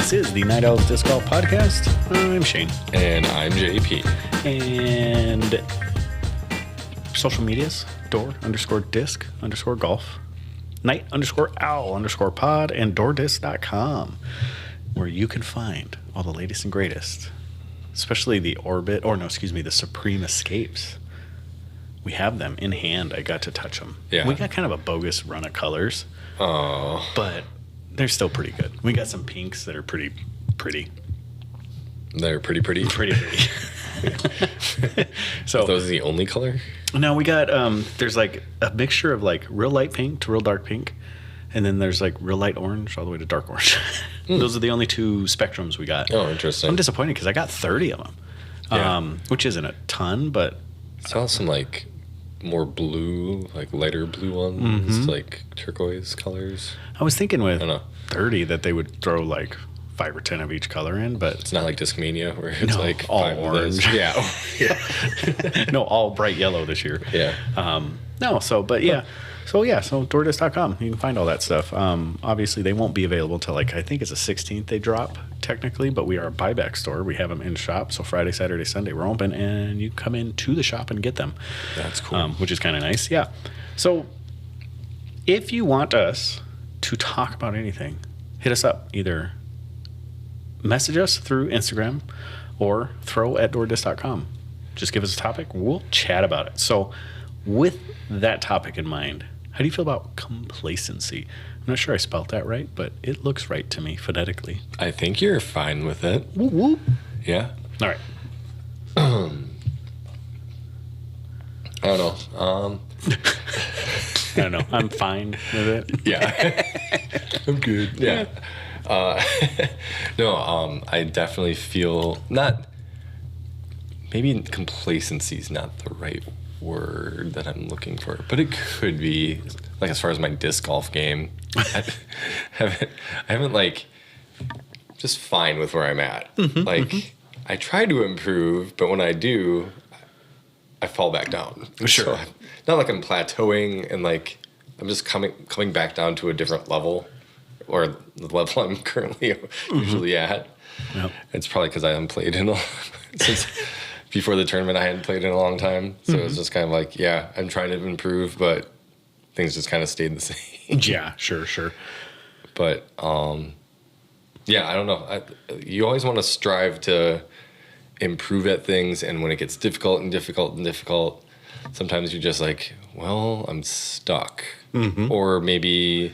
This is the Night Owls Disc Golf Podcast. I'm Shane. And I'm JP. And social medias, door_disc_golf, night_owl_pod, and doordisc.com, where you can find all the latest and greatest, especially the the Supreme Escapes. We have them in hand. I got to touch them. Yeah. We got kind of a bogus run of colors. Oh. But they're still pretty good. We got some pinks that are pretty. They're pretty. So are those the only color? No, we got there's like a mixture of like real light pink to real dark pink, and then there's like real light orange all the way to dark orange. Those are the only two spectrums we got. Oh, interesting. I'm disappointed because I got 30 of them, which isn't a ton, but saw some like more blue, like lighter blue ones, like turquoise colors. I was thinking with I don't know. 30 that they would throw like 5 or 10 of each color in, but It's not like Discmania where it's like all 5 orange. of those. Yeah. no, all bright yellow this year. Yeah. So doordisc.com. You can find all that stuff. Obviously, they won't be available till I think it's the 16th they drop technically, but we are a buyback store. We have them in shop. So Friday, Saturday, Sunday, we're open, and you come into the shop and get them. That's cool. Which is kind of nice. Yeah. So if you want us to talk about anything, hit us up. Either message us through Instagram or throw at doordisc.com. Just give us a topic. We'll chat about it. So with that topic in mind, how do you feel about complacency? I'm not sure I spelt that right, but it looks right to me phonetically. I think you're fine with it. Whoop, whoop. Yeah. All right. I don't know. I don't know. I'm fine with it. Yeah. I'm good. Yeah. I definitely feel maybe complacency is not the right word that I'm looking for, but it could be like as far as my disc golf game. I haven't like just fine with where I'm at. I try to improve, but when I do, I fall back down. Sure. So not like I'm plateauing and like I'm just coming back down to a different level, or the level I'm currently usually at. Yep. It's probably because I haven't played since before the tournament. I hadn't played in a long time, so it's just kind of like, I'm trying to improve, but things just kind of stayed the same. Yeah, sure. But I don't know. You always want to strive to improve at things, and when it gets difficult, sometimes you're just like, well, I'm stuck. Or maybe you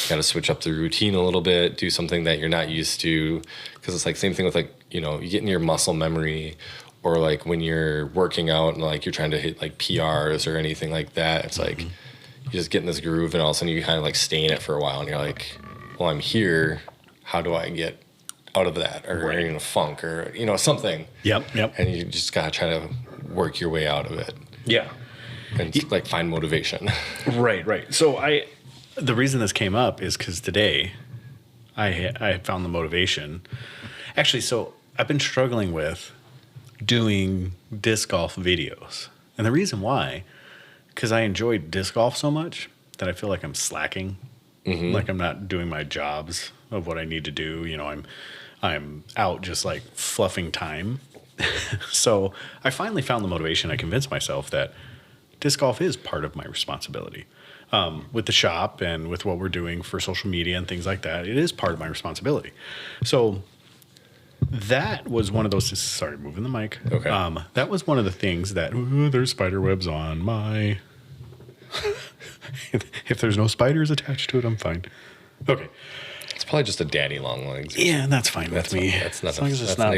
got to switch up the routine a little bit, do something that you're not used to, because it's like same thing with like, you get in your muscle memory, or like when you're working out and like you're trying to hit like PRs or anything like that. It's like you just get in this groove, and all of a sudden you kind of like stay in it for a while, and you're like, well, I'm here. How do I get out of that, or in a funk, or something? Yep. And you just gotta try to work your way out of it. Yeah. And like find motivation. Right. So the reason this came up is because today I found the motivation. Actually, so I've been struggling with doing disc golf videos. And the reason why, because I enjoy disc golf so much that I feel like I'm slacking. Like I'm not doing my jobs of what I need to do. I'm out just like fluffing time. So I finally found the motivation. I convinced myself that disc golf is part of my responsibility. With the shop and with what we're doing for social media and things like that, it is part of my responsibility. So that was one of those. Sorry, moving the mic. Okay. That was one of the things that there's spider webs on my. If there's no spiders attached to it, I'm fine. Okay. It's probably just a daddy long legs. Yeah, that's fine with me. That's not as long as it's not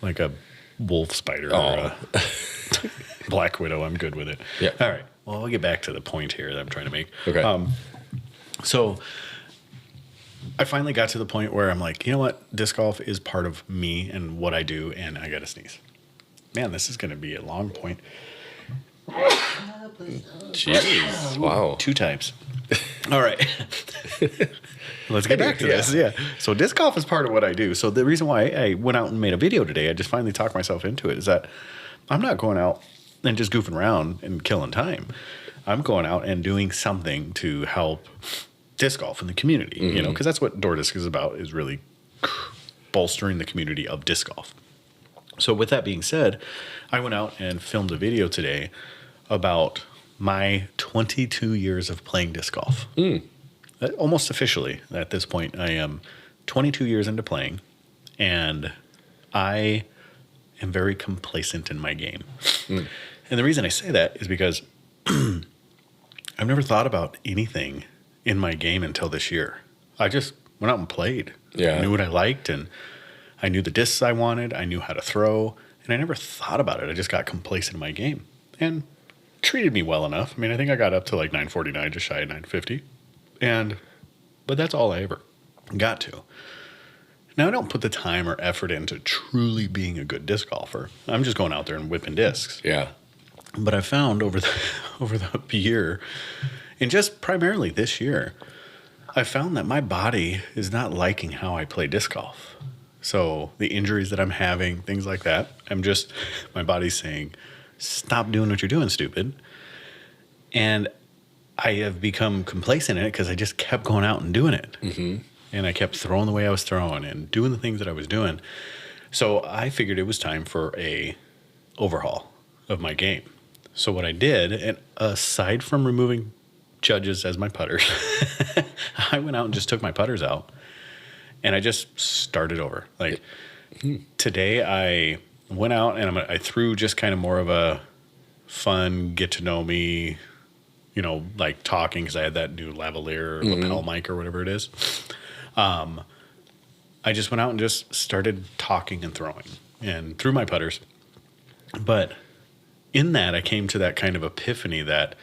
like a wolf spider or a black widow, I'm good with it. Yeah. All right. Well, I'll get back to the point here that I'm trying to make. Okay. So I finally got to the point where I'm like, you know what? Disc golf is part of me and what I do, and I got to sneeze. Man, this is going to be a long point. Jeez. Wow. 2 times. All right. Let's get back to this. Yeah. So disc golf is part of what I do. So the reason why I went out and made a video today, I just finally talked myself into it, is that I'm not going out and just goofing around and killing time. I'm going out and doing something to help disc golf in the community, because that's what Door Disc is about, is really bolstering the community of disc golf. So with that being said, I went out and filmed a video today about my 22 years of playing disc golf. Almost officially at this point, I am 22 years into playing, and I am very complacent in my game. And the reason I say that is because I've never thought about anything in my game until this year. I just went out and played. Yeah. I knew what I liked, and I knew the discs I wanted. I knew how to throw, and I never thought about it. I just got complacent in my game, and treated me well enough. I mean, I think I got up to like 949, just shy of 950, but that's all I ever got to. Now, I don't put the time or effort into truly being a good disc golfer. I'm just going out there and whipping discs. Yeah. But I found over the year, and just primarily this year, I found that my body is not liking how I play disc golf. So the injuries that I'm having, things like that, my body's saying, stop doing what you're doing, stupid. And I have become complacent in it because I just kept going out and doing it. Mm-hmm. And I kept throwing the way I was throwing and doing the things that I was doing. So I figured it was time for a overhaul of my game. So what I did, and aside from removing judges as my putters, I went out and just took my putters out, and I just started over. Like today, I went out and I threw just kind of more of a fun, get to know me, like talking, because I had that new lavalier lapel mic or whatever it is. I just went out and just started talking and throwing and threw my putters. But in that, I came to that kind of epiphany that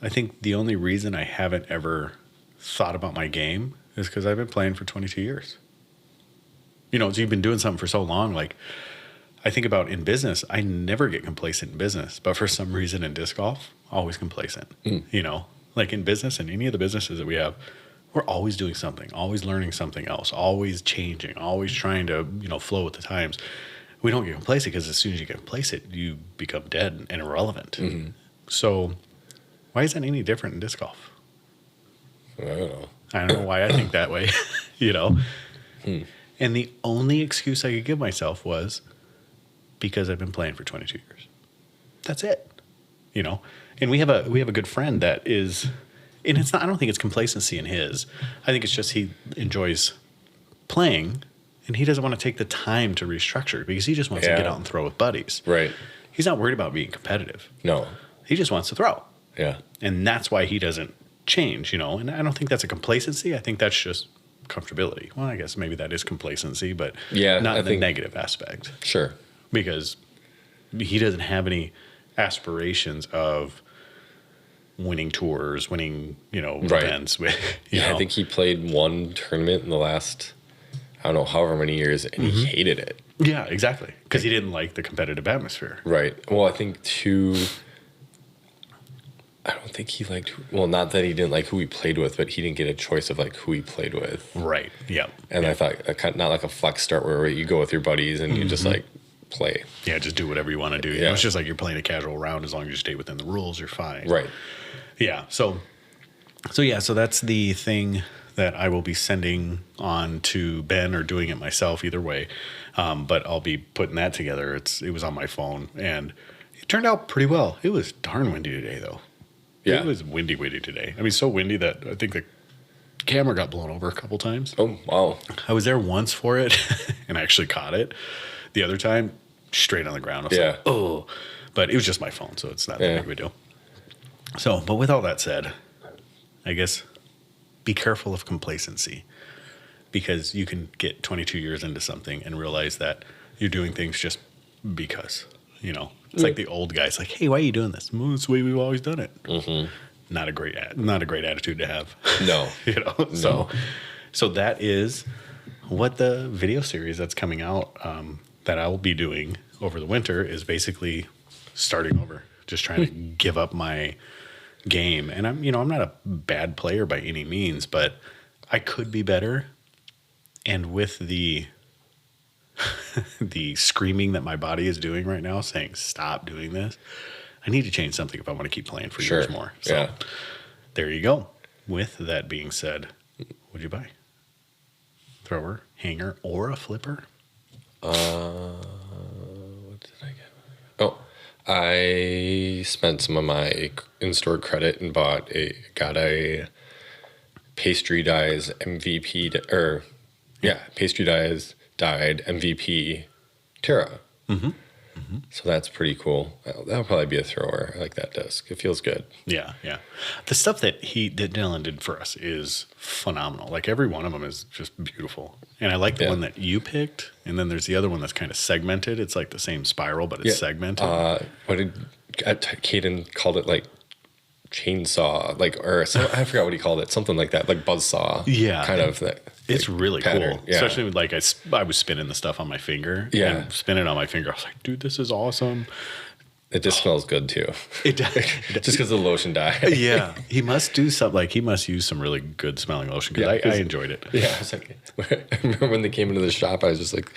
I think the only reason I haven't ever thought about my game is because I've been playing for 22 years. So you've been doing something for so long. Like, I think about in business, I never get complacent in business, but for some reason in disc golf, always complacent. Like in business and any of the businesses that we have, we're always doing something, always learning something else, always changing, always trying to, flow with the times. We don't get complacent because as soon as you get complacent, you become dead and irrelevant. Mm-hmm. So why is that any different in disc golf? I don't know. I don't know why I think that way, And the only excuse I could give myself was because I've been playing for 22 years. That's it. And we have a good friend that is, and it's not, I don't think it's complacency in his. I think it's just he enjoys playing and he doesn't want to take the time to restructure because he just wants to get out and throw with buddies. Right. He's not worried about being competitive. No. He just wants to throw. Yeah. And that's why he doesn't change, and I don't think that's a complacency. I think that's just comfortability. Well, I guess maybe that is complacency, but not in the negative aspect. Sure. Because he doesn't have any aspirations of winning tours, winning, events. I think he played one tournament in the last, I don't know, however many years, and he hated it. Yeah, exactly. Because he didn't like the competitive atmosphere. Right. Well, I think I don't think he liked, not that he didn't like who he played with, but he didn't get a choice of like who he played with. Right. Yeah. And I thought not like a flex start where you go with your buddies and you just like play. Yeah, just do whatever you want to do. It's just like you're playing a casual round. As long as you stay within the rules, you're fine. Right. Yeah. So that's the thing that I will be sending on to Ben or doing it myself, either way. But I'll be putting that together. It was on my phone and it turned out pretty well. It was darn windy today though. Yeah. It was windy today. I mean, so windy that I think the camera got blown over a couple times. Oh, wow. I was there once for it and I actually caught it. The other time, straight on the ground. I was like, oh. But it was just my phone, so it's not that big of a deal. So, but with all that said, I guess be careful of complacency because you can get 22 years into something and realize that you're doing things just because, It's like the old guys, like, hey, why are you doing this? Well, it's the way we've always done it. Mm-hmm. Not a great attitude to have. No. No. So that is what the video series that's coming out that I will be doing over the winter is basically starting over, just trying to give up my game. And I'm not a bad player by any means, but I could be better. And with the screaming that my body is doing right now, saying, stop doing this, I need to change something if I want to keep playing for years more. So there you go. With that being said, what'd you buy? thrower, hanger, or a flipper? What did I get? Oh, I spent some of my in-store credit and got a pastry dyes pastry dyes dyed MVP Terra. Mm-hmm. Mm-hmm. So that's pretty cool. That'll probably be a thrower. I like that disc. It feels good. Yeah, yeah. The stuff that Dylan did for us is phenomenal. Like every one of them is just beautiful. And I like the one that you picked. And then there's the other one that's kind of segmented. It's like the same spiral, but it's segmented. What did Caden called it? Like chainsaw, I forgot what he called it. Something like that, like buzzsaw. Yeah, kind of that. It's really pattern. cool, yeah. Especially with I was spinning the stuff on my finger. Yeah, and spinning on my finger. I was like, dude, this is awesome. It just smells good too. It does. Just because of the lotion dye. Yeah, he must do something. Like he must use some really good smelling lotion because I enjoyed it. Yeah, I was like, I remember when they came into the shop, I was just like,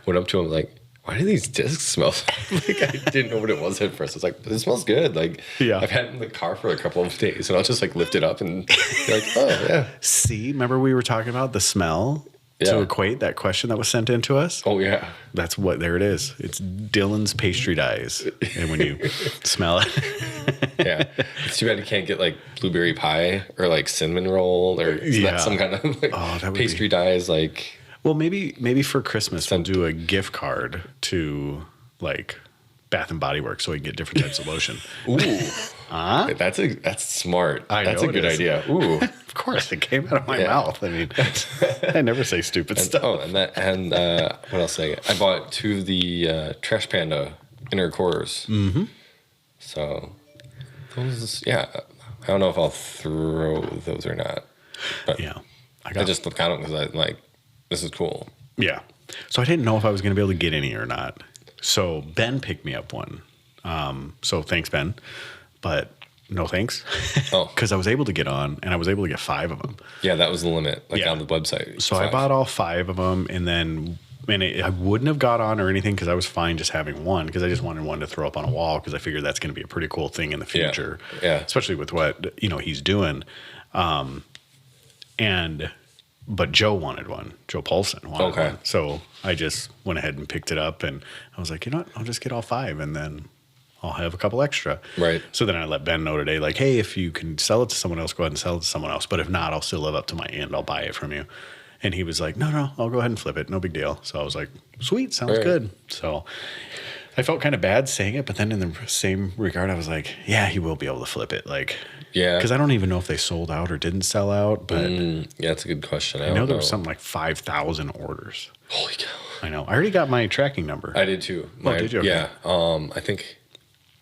went up to him like, why do these discs smell? Like I didn't know what it was at first. I was like, it smells good. Like I've had it in the car for a couple of days, and I'll just like lift it up and be like, oh yeah. See, remember we were talking about the smell to equate that question that was sent in to us? Oh yeah, that's what. There it is. It's Dylan's pastry dyes, and when you smell it, yeah, it's too bad you can't get like blueberry pie or like cinnamon roll or some kind of like pastry dyes like. Well, maybe for Christmas we'll do a gift card to like Bath and Body Works so we can get different types of lotion. Ooh, that's smart. That's a good idea. Ooh, of course it came out of my mouth. I mean, I never say stupid stuff. Oh, and what else did I get? I bought 2 of the Trash Panda inner cores. Mm-hmm. So those, I don't know if I'll throw those or not. But I just look at them because I'm like, this is cool. Yeah. So I didn't know if I was going to be able to get any or not. So Ben picked me up one. So thanks, Ben. But no thanks. Oh. Because I was able to get on, and I was able to get 5 of them. Yeah, that was the limit, on the website. So 5. I bought all 5 of them, and then I wouldn't have got on or anything because I was fine just having one because I just wanted one to throw up on a wall because I figured that's going to be a pretty cool thing in the future. Yeah. Especially with what, he's doing. But Joe wanted one. Joe Paulson wanted one. So I just went ahead and picked it up, and I was like, you know what? I'll just get all 5, and then I'll have a couple extra. Right. So then I let Ben know today, like, hey, if you can sell it to someone else, go ahead and sell it to someone else. But if not, I'll still live up to my end. I'll buy it from you. And he was like, no, I'll go ahead and flip it. No big deal. So I was like, sweet, sounds good. So I felt kind of bad saying it, but then in the same regard, I was like, yeah, he will be able to flip it. Like, because I don't even know if they sold out or didn't sell out. But that's a good question. I know there was something like 5,000 orders. Holy cow! I know. I already got my tracking number. I did too. Did you? Okay. Yeah. I think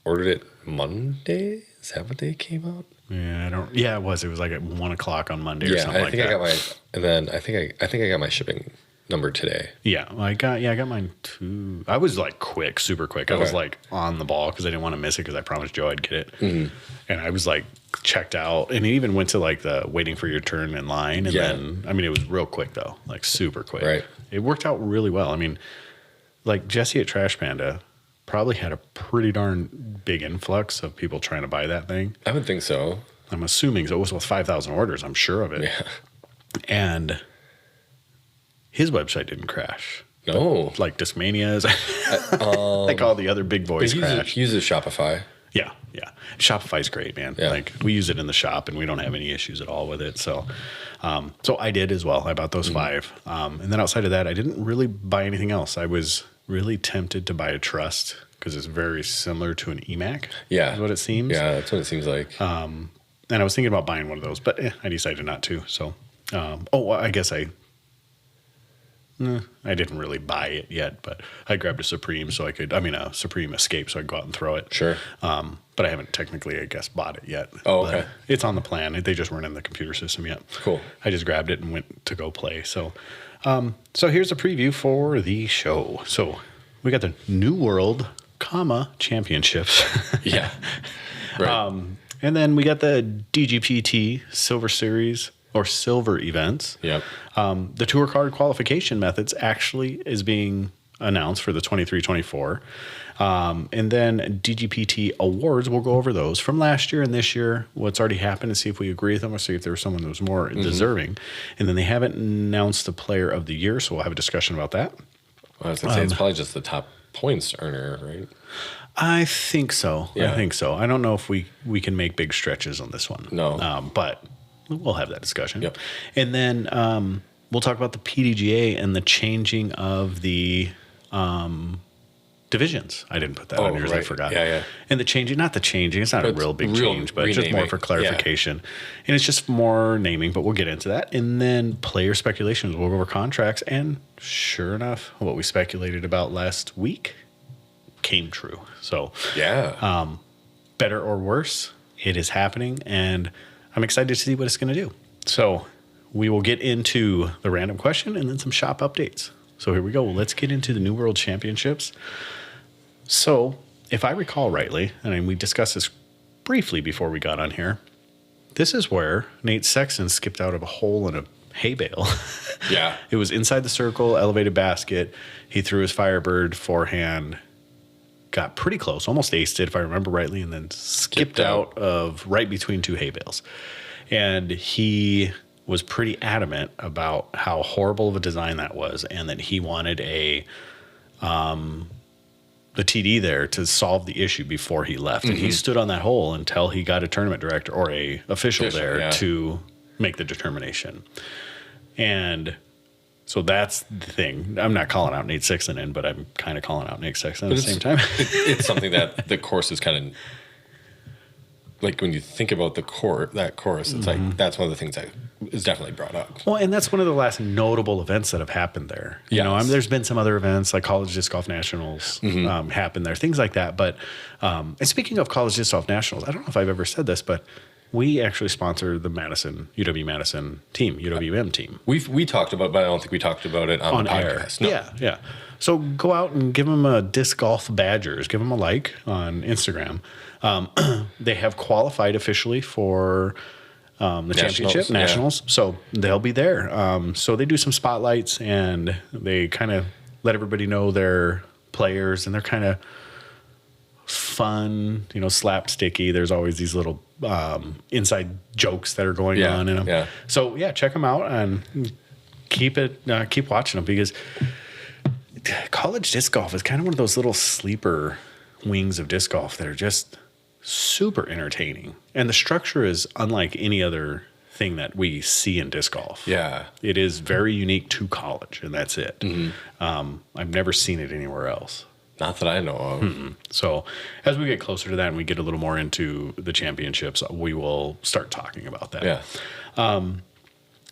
ordered it Monday. Is that what day it came out? Yeah, I don't. Yeah, it was. It was like at 1:00 on Monday or something like that. I got my. And then I think I got my shipping number today. Yeah, I got mine too. I was like super quick. I was like on the ball because I didn't want to miss it because I promised Joe I'd get it. Mm-hmm. And I was like checked out, and it even went to like the waiting for your turn in line. And then, I mean, it was real quick though, like super quick. Right. It worked out really well. I mean, like Jesse at Trash Panda probably had a pretty darn big influx of people trying to buy that thing. I would think so. I'm assuming so. It was with 5,000 orders. I'm sure of it. Yeah. And his website didn't crash. No. Like Discmania's. Like all the other big boys crashed. He uses Shopify. Yeah. Shopify's great, man. Yeah. Like we use it in the shop and we don't have any issues at all with it. So I did as well. I bought those 5. And then outside of that, I didn't really buy anything else. I was really tempted to buy a Trust because it's very similar to an eMac. Yeah. Is what it seems. Yeah, that's what it seems like. And I was thinking about buying one of those, but I decided not to. So, I guess I didn't really buy it yet, but I grabbed a Supreme a Supreme Escape so I could go out and throw it. Sure. But I haven't technically, I guess, bought it yet. Oh, okay. But it's on the plan. They just weren't in the computer system yet. Cool. I just grabbed it and went to go play. So, here's a preview for the show. So we got the New World, Championships. Yeah. Right. And then we got the DGPT Silver Series or Silver events. Yep. The Tour Card qualification methods actually is being announced for the 23-24. And then DGPT awards, we'll go over those from last year and this year, what's already happened, and see if we agree with them or see if there was someone that was more deserving. And then they haven't announced the player of the year, so we'll have a discussion about that. Well, I was going to say, it's probably just the top points earner, right? I think so. Yeah. I think so. I don't know if we can make big stretches on this one. No. But we'll have that discussion. Yep. And then we'll talk about the PDGA and the changing of the divisions. I didn't put that on yours. Right. I forgot. Yeah. And the changing, not the changing. It's not a real big change, but just more for clarification. Yeah. And it's just more naming, but we'll get into that. And then player speculations. We'll go over contracts. And sure enough, what we speculated about last week came true. So yeah, better or worse, it is happening, and I'm excited to see what it's going to do. So we will get into the random question and then some shop updates. So here we go. Let's get into the New World Championships. So if I recall rightly, and we discussed this briefly before we got on here, this is where Nate Sexton skipped out of a hole in a hay bale. Yeah. It was inside the circle, elevated basket. He threw his Firebird forehand, got pretty close, almost aced it if I remember rightly, and then skipped out of right between two hay bales. And he was pretty adamant about how horrible of a design that was, and that he wanted the TD there to solve the issue before he left. And he stood on that hole until he got a tournament director or a official there to make the determination. And so that's the thing. I'm not calling out Nate Sexton in, but I'm kind of calling out Nate Sexton at the same time. It's something that the course is kind of like, when you think about that course, it's like that's one of the things that is definitely brought up. Well, and that's one of the last notable events that have happened there. You know, there's been some other events like College Disc Golf Nationals happen there, things like that. But and speaking of College Disc Golf Nationals, I don't know if I've ever said this, but we actually sponsor the UW-Madison team, UWM team. We talked about it, but I don't think we talked about it on the podcast. No. Yeah. So go out and give them a Disc Golf Badgers. Give them a like on Instagram. They have qualified officially for the championship, nationals. So they'll be there. So they do some spotlights, and they kind of let everybody know their players, and they're kind of fun, slapsticky. There's always these little inside jokes that are going on in them. Yeah. So check them out and keep watching them, because college disc golf is kind of one of those little sleeper wings of disc golf that are just super entertaining. And the structure is unlike any other thing that we see in disc golf. Yeah. It is very unique to college, and that's it. I've never seen it anywhere else. Not that I know of. So as we get closer to that and we get a little more into the championships, we will start talking about that. Yeah.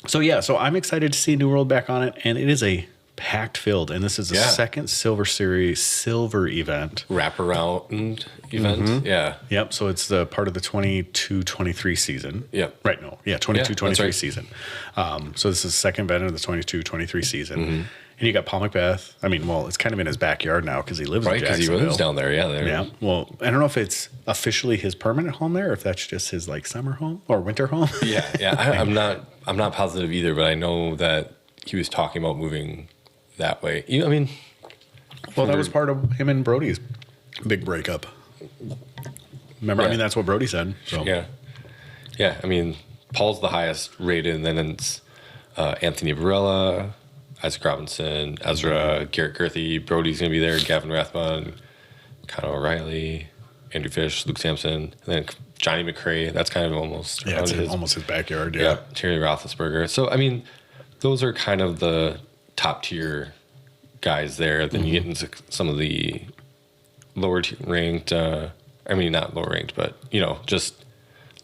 So I'm excited to see New World back on it, and it is a packed field, and this is the second Silver Series silver event. Wraparound event. Yeah. Yep. So it's the part of the 22-23 season. Yep. Right. No. Yeah. 22-23 right. season. So this is the second event of the 22-23 season. And you got Paul Macbeth. I mean, well, it's kind of in his backyard now because he lives in Jacksonville. Right, because he lives down there. Yeah. Well, I don't know if it's officially his permanent home there, or if that's just his summer home or winter home. Yeah. I'm not positive either, but I know that he was talking about moving that way. Well, that was part of him and Brody's big breakup. Remember? Yeah. That's what Brody said. So. Yeah. Paul's the highest rated, and then it's Anthony Barella, Isaac Robinson, Ezra, Garrett Gerthy. Brody's going to be there. Gavin Rathbun, Conor O'Reilly, Andrew Fish, Luke Sampson, and then Johnny McRae. That's kind of almost almost his backyard. Yeah. Terry Roethlisberger. So those are kind of the top tier guys there. Then you get into some of the lower ranked. Not lower ranked, but just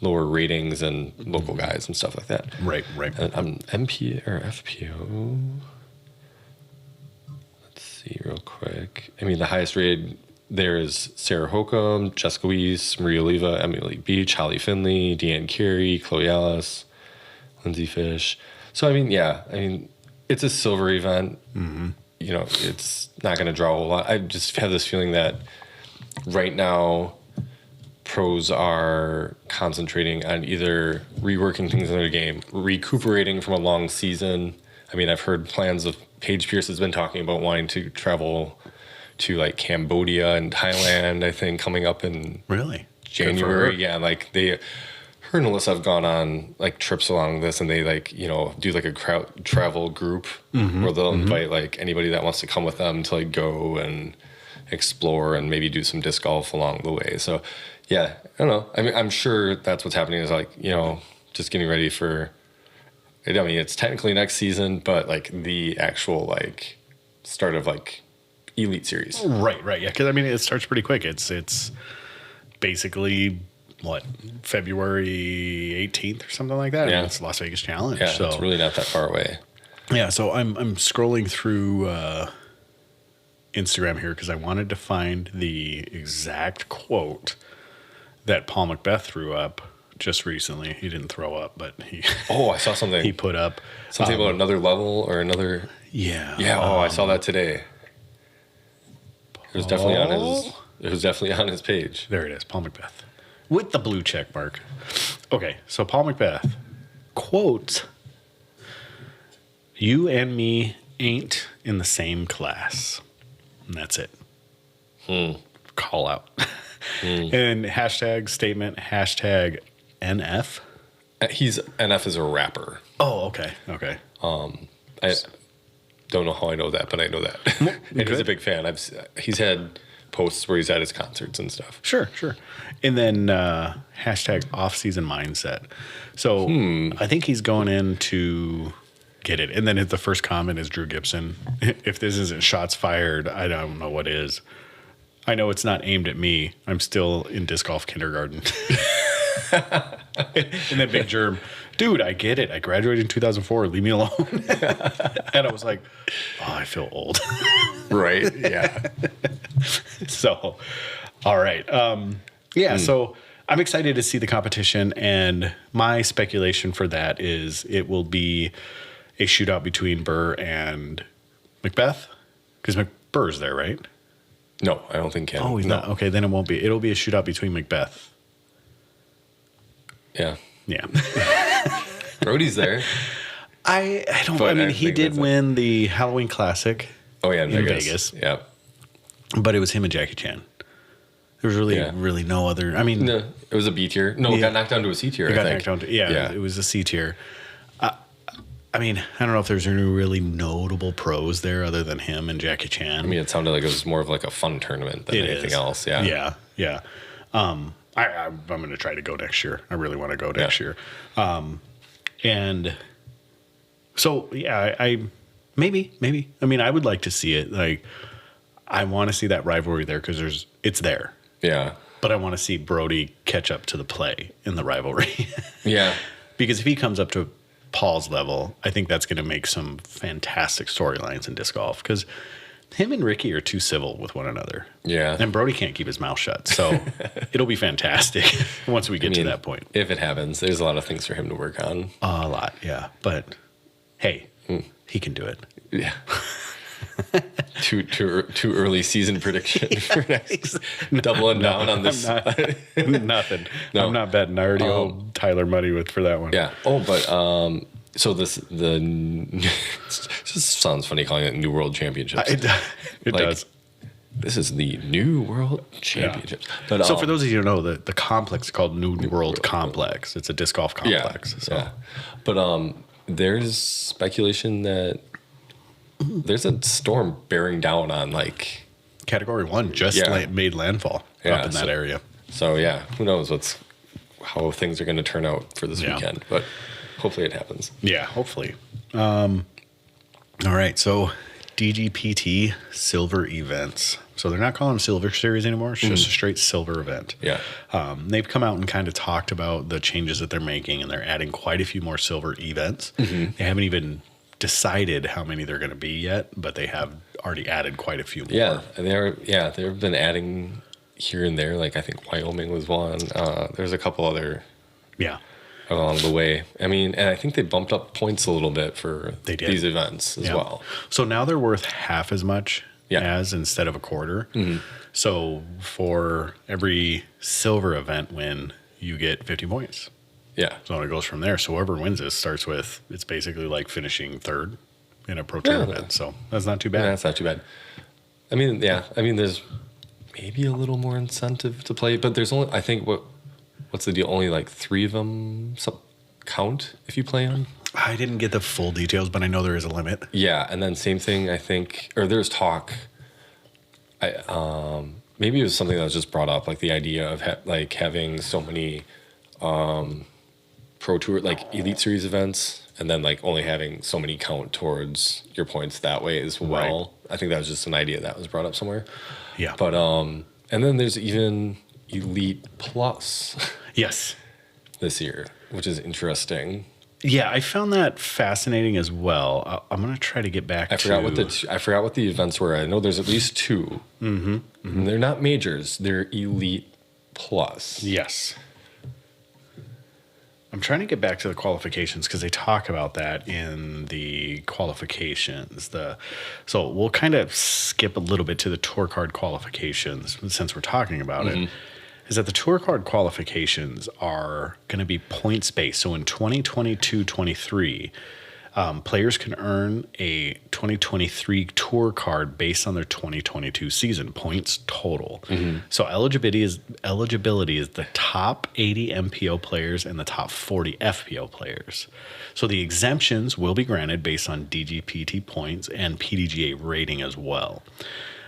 lower ratings and local guys and stuff like that. Right. And I'm MP or FPO. Let's see real quick. The highest rated there is Sarah Holcomb, Jessica Weiss, Maria Oliva, Emily Beach, Holly Finley, Deanne Carey, Chloe Ellis, Lindsay Fish. So it's a silver event. It's not going to draw a lot. I just have this feeling that right now pros are concentrating on either reworking things in their game, recuperating from a long season, I mean, I've heard plans of Paige Pierce has been talking about wanting to travel to like Cambodia and Thailand, I think, coming up in Really? January. Yeah, like her and Alyssa have gone on like trips along this, and they like, you know, do like a crowd travel group where they'll invite like anybody that wants to come with them to like go and explore and maybe do some disc golf along the way. So yeah, I don't know. I mean, I'm sure that's what's happening is like, you know, just getting ready for, I mean, it's technically next season, but like the actual like start of like Elite Series. Right. Yeah. Because I mean, it starts pretty quick. It's basically what, February 18th or something like that. Yeah. And it's Las Vegas Challenge. Yeah, so it's really not that far away. yeah. So I'm scrolling through Instagram here because I wanted to find the exact quote that Paul Macbeth threw up just recently. He didn't throw up, but he Oh, I saw something. he put up Something about another level or another. Yeah. Yeah. Oh, I saw that today. It was definitely on his. It was definitely on his page. There it is, Paul Macbeth, with the blue check mark. Okay, so Paul Macbeth quotes, "You and me ain't in the same class," and that's it. Call out. And hashtag statement, hashtag NF. He's NF is a rapper. Oh, okay. I don't know how I know that, but I know that. And he's a big fan. He's had posts where he's at his concerts and stuff. Sure. And then hashtag off-season mindset. So I think he's going in to get it. And then the first comment is Drew Gibson. If this isn't shots fired, I don't know what is. I know it's not aimed at me. I'm still in disc golf kindergarten. And then Big Germ, dude, I get it. I graduated in 2004. Leave me alone. And I was like, oh, I feel old. Right? Yeah. So, all right. So I'm excited to see the competition. And my speculation for that is it will be a shootout between Burr and Macbeth. Because Burr's there, right? No, I don't think Ken. Oh, he's not. Okay, then it won't be. It'll be a shootout between Macbeth. Yeah. Brody's there. I don't. I mean, he did win the Halloween Classic. Oh yeah, in Vegas. Yeah. But it was him and Jackie Chan. There was really no other. I mean, no, it was a B tier. No, it got knocked down to a C tier. It was a C tier. I mean, I don't know if there's any really notable pros there other than him and Jackie Chan. I mean, it sounded like it was more of like a fun tournament than anything else. Yeah. Yeah. I'm going to try to go next year. I really want to go next year. And so, yeah, I maybe. I mean, I would like to see it. Like, I want to see that rivalry there because it's there. Yeah. But I want to see Brody catch up to the play in the rivalry. Yeah. Because if he comes up to Paul's level, I think that's going to make some fantastic storylines in disc golf because him and Ricky are too civil with one another. Yeah. And Brody can't keep his mouth shut. So it'll be fantastic once we get to that point. If it happens, there's a lot of things for him to work on. A lot, yeah. But hey, he can do it. Yeah. Too early season prediction for next. Doubling down on this. Nothing. No. I'm not betting. I already owe Tyler money for that one. Yeah. Oh, but so it just sounds funny calling it New World Championships. It does. This is the New World Championships. Yeah. But so for those of you who know, the complex is called New World Complex. It's a disc golf complex. Yeah. So. Yeah. But there's speculation that there's a storm bearing down on like Category 1 made landfall up in that area. So yeah, who knows how things are going to turn out for this weekend, but hopefully it happens. Yeah, hopefully. All right, so DGPT Silver Events. So they're not calling them Silver Series anymore. It's just a straight silver event. Yeah. They've come out and kind of talked about the changes that they're making, and they're adding quite a few more silver events. They haven't even decided how many they're going to be yet, but they have already added quite a few more. Yeah, they've been adding here and there. Like I think Wyoming was one. There's a couple other along the way. I mean, and I think they bumped up points a little bit for these events as well. So now they're worth half as much as instead of a quarter. So for every silver event win, you get 50 points. Yeah. So it goes from there. So whoever wins this starts with, it's basically like finishing third. in a pro tournament. So that's not too bad. Yeah, that's not too bad. I mean, yeah. I mean, there's maybe a little more incentive to play, but there's only, I think, what's the deal? Only like 3 of them count if you play them? I didn't get the full details, but I know there is a limit. Yeah, and then same thing, I think, or there's talk. Maybe it was something that was just brought up, like the idea of like having so many pro tour, like Elite Series events, and then like only having so many count towards your points that way as well. Right. I think that was just an idea that was brought up somewhere. Yeah. But and then there's even Elite Plus. Yes. This year, which is interesting. Yeah, I found that fascinating as well. I'm gonna try to get back. I forgot what the events were. I know there's at least 2. Mm-hmm. Mm-hmm. They're not majors. They're Elite Plus. Yes. I'm trying to get back to the qualifications because they talk about that in the qualifications. So we'll kind of skip a little bit to the tour card qualifications since we're talking about it. Is that the tour card qualifications are going to be points based. So in 2022-23, players can earn a 2023 tour card based on their 2022 season points total. So eligibility is the top 80 MPO players and the top 40 FPO players. So the exemptions will be granted based on DGPT points and PDGA rating as well.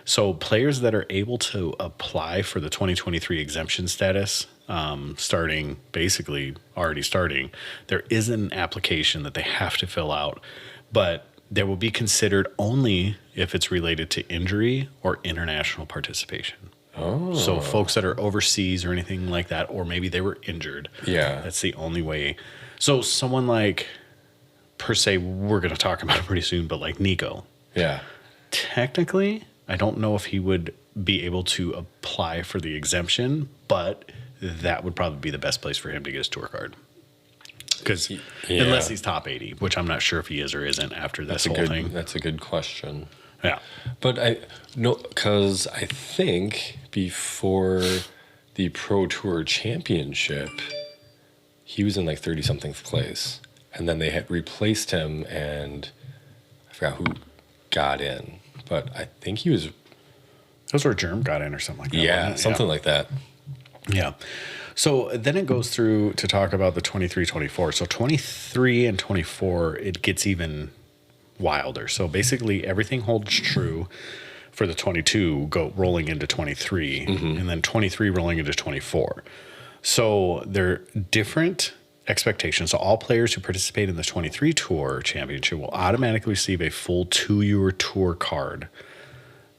So players that are able to apply for the 2023 exemption status, already starting, there is an application that they have to fill out, but they will be considered only if it's related to injury or international participation. Oh. So folks that are overseas or anything like that, or maybe they were injured. Yeah. That's the only way. So someone like, per se, we're going to talk about it pretty soon, but like Nikko. Yeah. Technically, I don't know if he would be able to apply for the exemption, but that would probably be the best place for him to get his tour card. Because unless he's top 80, which I'm not sure if he is or isn't after this whole thing. That's a good question. Yeah. But because I think before the Pro Tour Championship, he was in like 30-something place. And then they had replaced him, and I forgot who got in. But I think he was... Those were Germ got in or something like that. Yeah, something like that. Yeah. So then it goes through to talk about the 23-24. So 23 and 24, it gets even wilder. So basically everything holds true for the 22 rolling into 23, and then 23 rolling into 24. So they're different expectations. So all players who participate in the 23 Tour Championship will automatically receive a full 2-year tour card.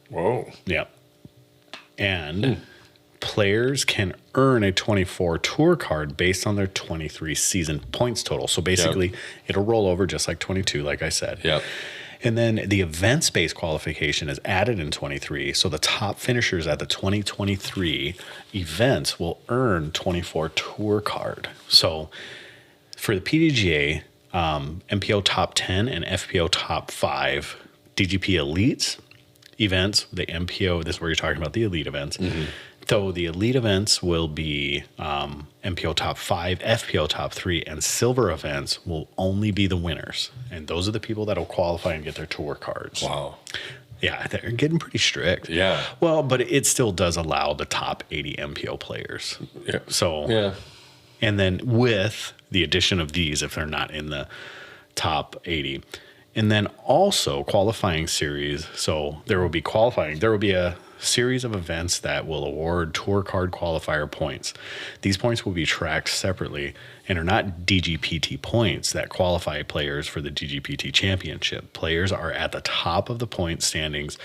Whoa. Yeah. And players can earn a 24 tour card based on their 23 season points total. So basically it'll roll over just like 22, like I said. Yep. And then the events-based qualification is added in 23. So the top finishers at the 2023 events will earn 24 tour card. So for the PDGA, MPO top 10 and FPO top 5 DGP elites events, the MPO, this is where you're talking about the elite events. Though the elite events will be MPO top 5, FPO top 3, and silver events will only be the winners. And those are the people that will qualify and get their tour cards. Wow. Yeah, they're getting pretty strict. Yeah. Well, but it still does allow the top 80 MPO players. Yeah. So, yeah. And then with the addition of these, if they're not in the top 80. And then also qualifying series. So there will be qualifying. There will be a series of events that will award tour card qualifier points. These points will be tracked separately and are not DGPT points that qualify players for the DGPT championship. Players are at the top of the point standings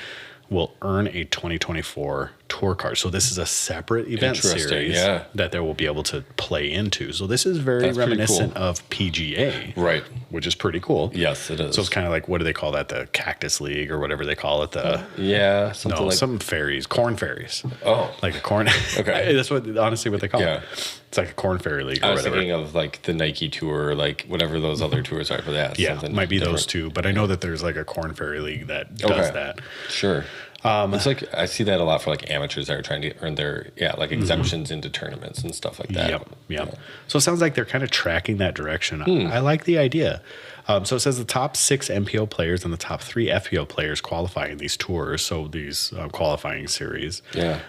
will earn a 2024 tour card. So this is a separate event series that they will be able to play into. So this is that's reminiscent of PGA. Right. Which is pretty cool. Yes, it is. So it's kind of like, what do they call that? The Cactus League or whatever they call it. Some fairies, corn fairies. Oh. Like a corn. Okay. That's honestly what they call it. It's like a corn fairy league or whatever. I was thinking of like the Nike tour, like whatever those other tours are for that. Yeah, might be different. Those two. But I know that there's like a corn fairy league that does that. Sure. It's like I see that a lot for like amateurs that are trying to earn their like exemptions into tournaments and stuff like that. Yep. Yeah. So it sounds like they're kind of tracking that direction. I like the idea. So it says the top 6 MPO players and the top 3 FPO players qualify in these tours. So these qualifying series. Yeah.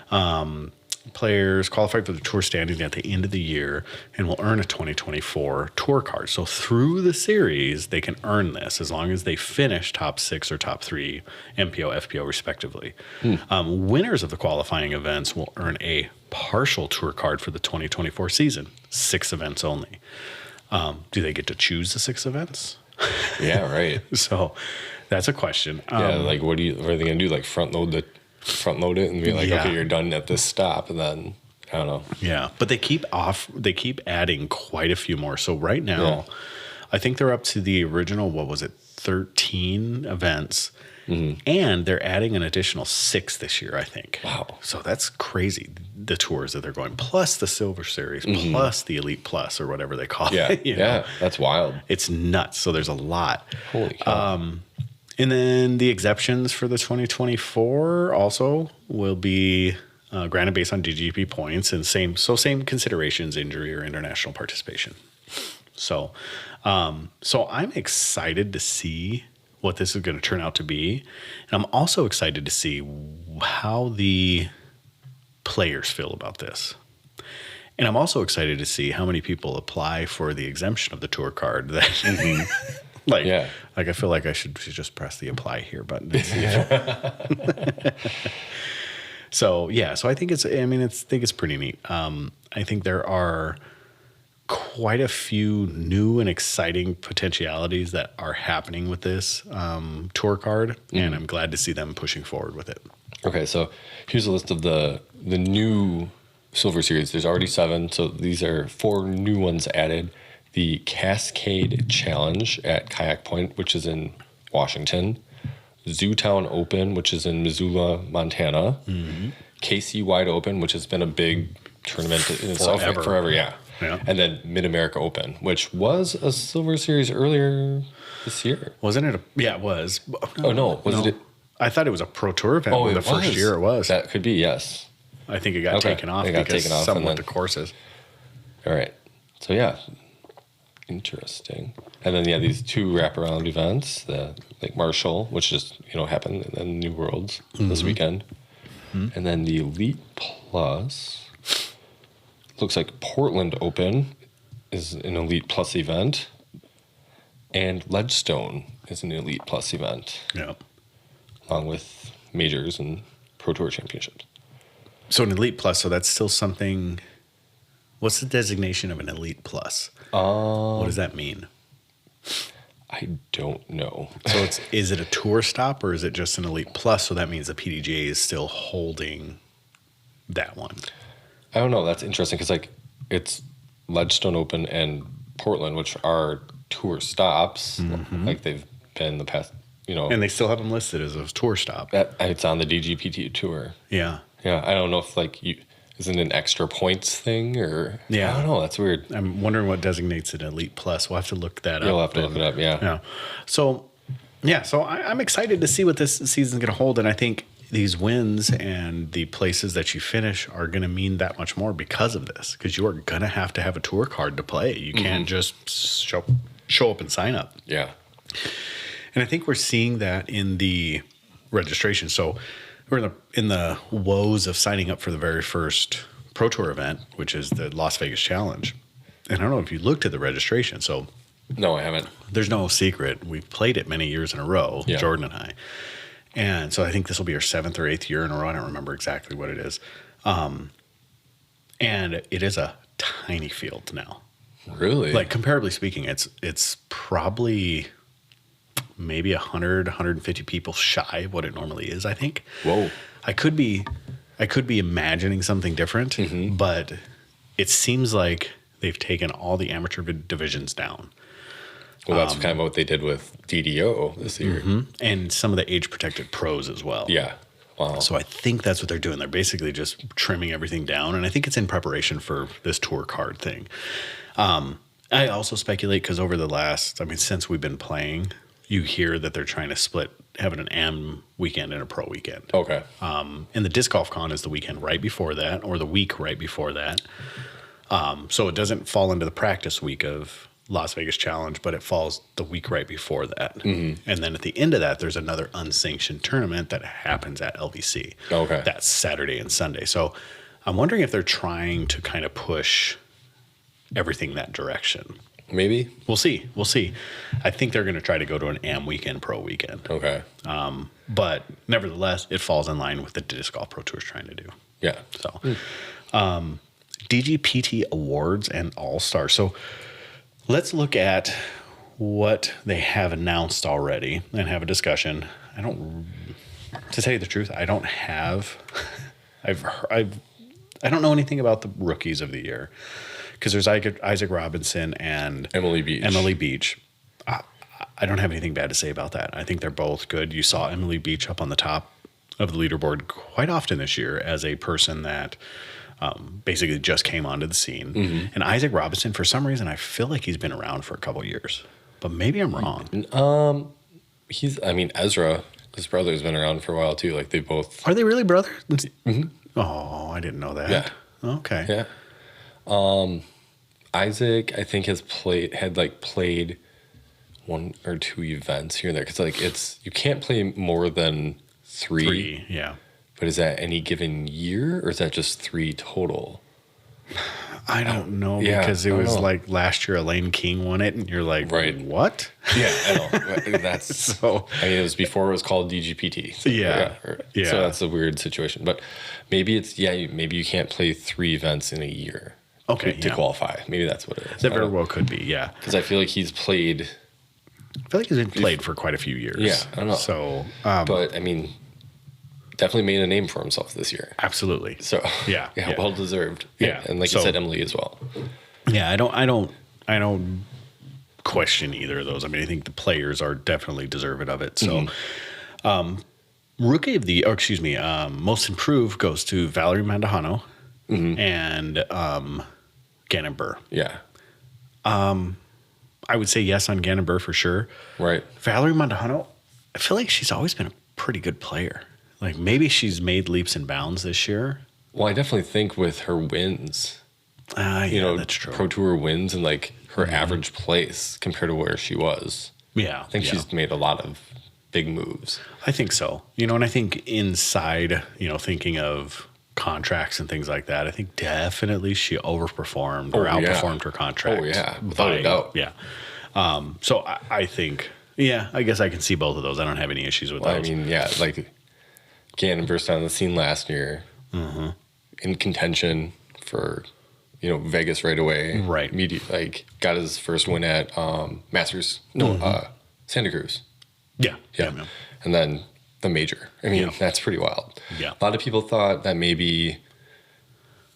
Players qualify for the tour standings at the end of the year and will earn a 2024 tour card. So through the series, they can earn this as long as they finish top 6 or top 3 MPO, FPO respectively. Winners of the qualifying events will earn a partial tour card for the 2024 season. 6 events only. Do they get to choose the 6 events? Yeah, right. So that's a question. Like what are they gonna do? Like front load it and be like, okay, you're done at this stop, and then I don't know. Yeah, but they keep adding quite a few more. So right now, I think they're up to the original, 13 events, and they're adding an additional 6 this year, I think. Wow. So that's crazy, the tours that they're going, plus the Silver Series, plus the Elite Plus, or whatever they call it. Yeah, that's wild. It's nuts. So there's a lot. Holy cow. And then the exceptions for the 2024 also will be granted based on DGP points and same considerations, injury or international participation. So I'm excited to see what this is going to turn out to be. And I'm also excited to see how the players feel about this. And I'm also excited to see how many people apply for the exemption of the tour card that Like I feel like I should just press the apply here button. So I think it's pretty neat. I think there are quite a few new and exciting potentialities that are happening with this tour card, and I'm glad to see them pushing forward with it. Okay, so here's a list of the new Silver Series. There's already 7, so these are 4 new ones added. The Cascade Challenge at Kayak Point, which is in Washington. Zootown Open, which is in Missoula, Montana. KC Wide Open, which has been a big tournament in itself forever. Yeah. And then Mid-America Open, which was a Silver Series earlier this year. Wasn't it? It was. It? I thought it was a Pro Tour event. The first year it was. That could be, yes. I think it got taken off because somewhat the courses. All right. So, yeah. Interesting. And then these 2 wraparound events, the Lake Marshall, which just happened, and then New Worlds this weekend, and then the Elite Plus. Looks like Portland Open is an Elite Plus event, and Ledgestone is an Elite Plus event. Yeah, along with majors and Pro Tour championships. So an Elite Plus, so that's still something. What's the designation of an Elite Plus? What does that mean? I don't know. So is it a tour stop or is it just an Elite Plus? So that means the PDGA is still holding that one. I don't know. That's interesting because it's Ledgestone Open and Portland, which are tour stops. Like they've been the past, And they still have them listed as a tour stop. It's on the DGPT Tour. Yeah. Yeah. I don't know if isn't an extra points thing or I don't know. That's weird. I'm wondering what designates an Elite Plus. We'll have to look that up. You'll have to look it up. Yeah. So I'm excited to see what this season's going to hold. And I think these wins and the places that you finish are going to mean that much more because of this, because you are going to have a tour card to play. You can't just show up and sign up. Yeah. And I think we're seeing that in the registration. So we're in the woes of signing up for the very first Pro Tour event, which is the Las Vegas Challenge. And I don't know if you looked at the registration. So no, I haven't. There's no secret. We've played it many years in a row, Jordan and I. And so I think this will be our 7th or 8th year in a row. I don't remember exactly what it is. And it is a tiny field now. Really? Like comparably speaking, it's probably maybe 100, 150 people shy of what it normally is, I think. Whoa. I could be imagining something different, but it seems like they've taken all the amateur divisions down. Well, that's kind of what they did with DDO this year. And some of the age-protected pros as well. Yeah. Wow. So I think that's what they're doing. They're basically just trimming everything down, and I think it's in preparation for this tour card thing. I also speculate because over the last, since we've been playing, you hear that they're trying to split having an AM weekend and a pro weekend. Okay. And the disc golf con is the weekend right before that, or the week right before that. So it doesn't fall into the practice week of Las Vegas Challenge, but it falls the week right before that. And then at the end of that, there's another unsanctioned tournament that happens at LVC. Okay. That's Saturday and Sunday. So I'm wondering if they're trying to kind of push everything that direction. Maybe. We'll see. We'll see. I think they're going to try to go to an AM weekend, pro weekend. Okay. But nevertheless, it falls in line with the Disc Golf Pro Tour is trying to do. Yeah. So, DGPT Awards and All-Star. So let's look at what they have announced already and have a discussion. To tell you the truth, I don't have, I don't know anything about the rookies of the year because there's Isaac Robinson and Emily Beach. I don't have anything bad to say about that. I think they're both good. You saw Emily Beach up on the top of the leaderboard quite often this year as a person that basically just came onto the scene. And Isaac Robinson, for some reason, I feel like he's been around for a couple of years, but maybe I'm wrong. Ezra, his brother, has been around for a while too. Like they both. Are they really brothers? Oh, I didn't know that. Yeah. Okay. Yeah. Isaac, I think had played one or two events here and there because you can't play more than three. Yeah. But is that any given year or is that just 3 total? I don't know because it was like last year Elaine King won it and you're like, right. What? Yeah, I know. That's so. It was before it was called DGPT. So, yeah. So that's a weird situation. But maybe maybe you can't play 3 events in a year. Okay. To qualify. Maybe that's what it is. That very well could be. Yeah. Because I feel like he's played. I feel like he's been played for quite a few years. Yeah, I don't know. So, but definitely made a name for himself this year. Absolutely. So yeah, well deserved. Yeah, and like you said, Emily as well. Yeah, I don't question either of those. I think the players are definitely deserving of it. So, most improved goes to Valerie Mandujano and Gannon Burr. Yeah. I would say yes on Gannon Burr for sure. Right. Valerie Mandujano, I feel like she's always been a pretty good player. Like maybe she's made leaps and bounds this year. Well, I definitely think with her wins, that's true. Pro Tour wins and her average place compared to where she was. Yeah. I think she's made a lot of big moves. I think so. And I think inside, thinking of contracts and things like that, I think definitely she overperformed or outperformed her contract. Oh, yeah. Without a doubt. Yeah. So I think, I guess I can see both of those. I don't have any issues with those. Gannon burst on the scene last year in contention for, Vegas right away. Right. Got his first win at Masters. Santa Cruz. Yeah. And then the major. That's pretty wild. Yeah. A lot of people thought that maybe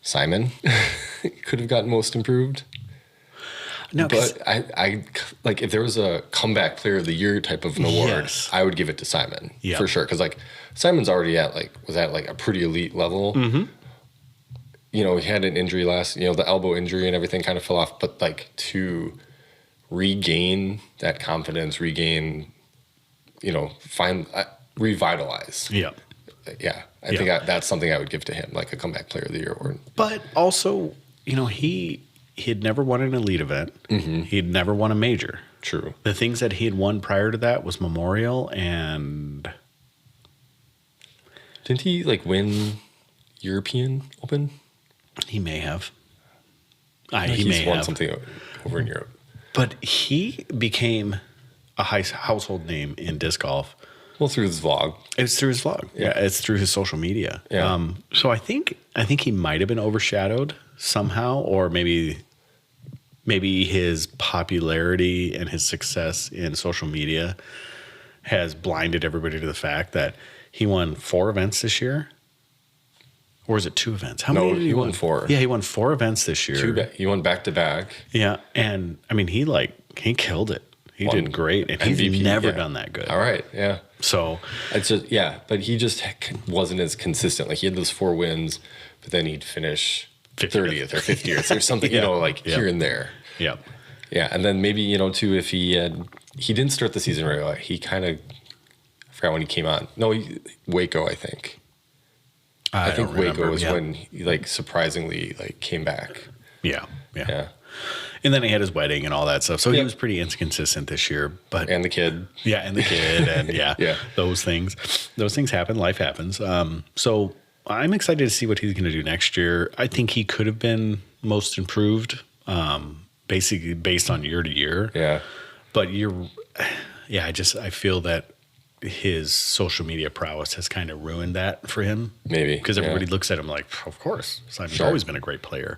Simon could have gotten most improved. No, but I if there was a comeback player of the year type of an award, I would give it to Simon for sure. Because Simon's already at was at a pretty elite level. He had an injury the elbow injury and everything kind of fell off. But to regain that confidence, revitalize. Yeah. Yeah. I think that's something I would give to him, a comeback player of the year award. But also, he had never won an elite event. He had never won a major. True. The things that he had won prior to that was Memorial and... Didn't he win European Open? He may have. He's won something over in Europe. But he became a household name in disc golf. Well, through his vlog. It's through his vlog. Yeah, it's through his social media. Yeah. So I think he might have been overshadowed somehow, or maybe his popularity and his success in social media has blinded everybody to the fact that he won 4 events this year. Or is it 2 events? How many did he won? 4. Yeah, he won 4 events this year. He won back to back. Yeah, and he killed it. He did great, and MVP, he's never done that good. All right, yeah. So it's just but he just wasn't as consistent. He had those 4 wins, but then he'd finish 30th or 50th or something, here and there. Yeah. Yeah, and then maybe, too, if he had he didn't start the season very well. He kind of, I forgot when he came on. No, Waco, I think. I think Waco was when he like surprisingly like came back. Yeah. And then he had his wedding and all that stuff. So he was pretty inconsistent this year. And the kid. Yeah, and the kid. And Yeah. those things. Those things happen. Life happens. So I'm excited to see what he's going to do next year. I think he could have been most improved, basically based on year to year. Yeah. But I feel that his social media prowess has kind of ruined that for him. Maybe. Because everybody looks at him like, of course, Simon's always been a great player.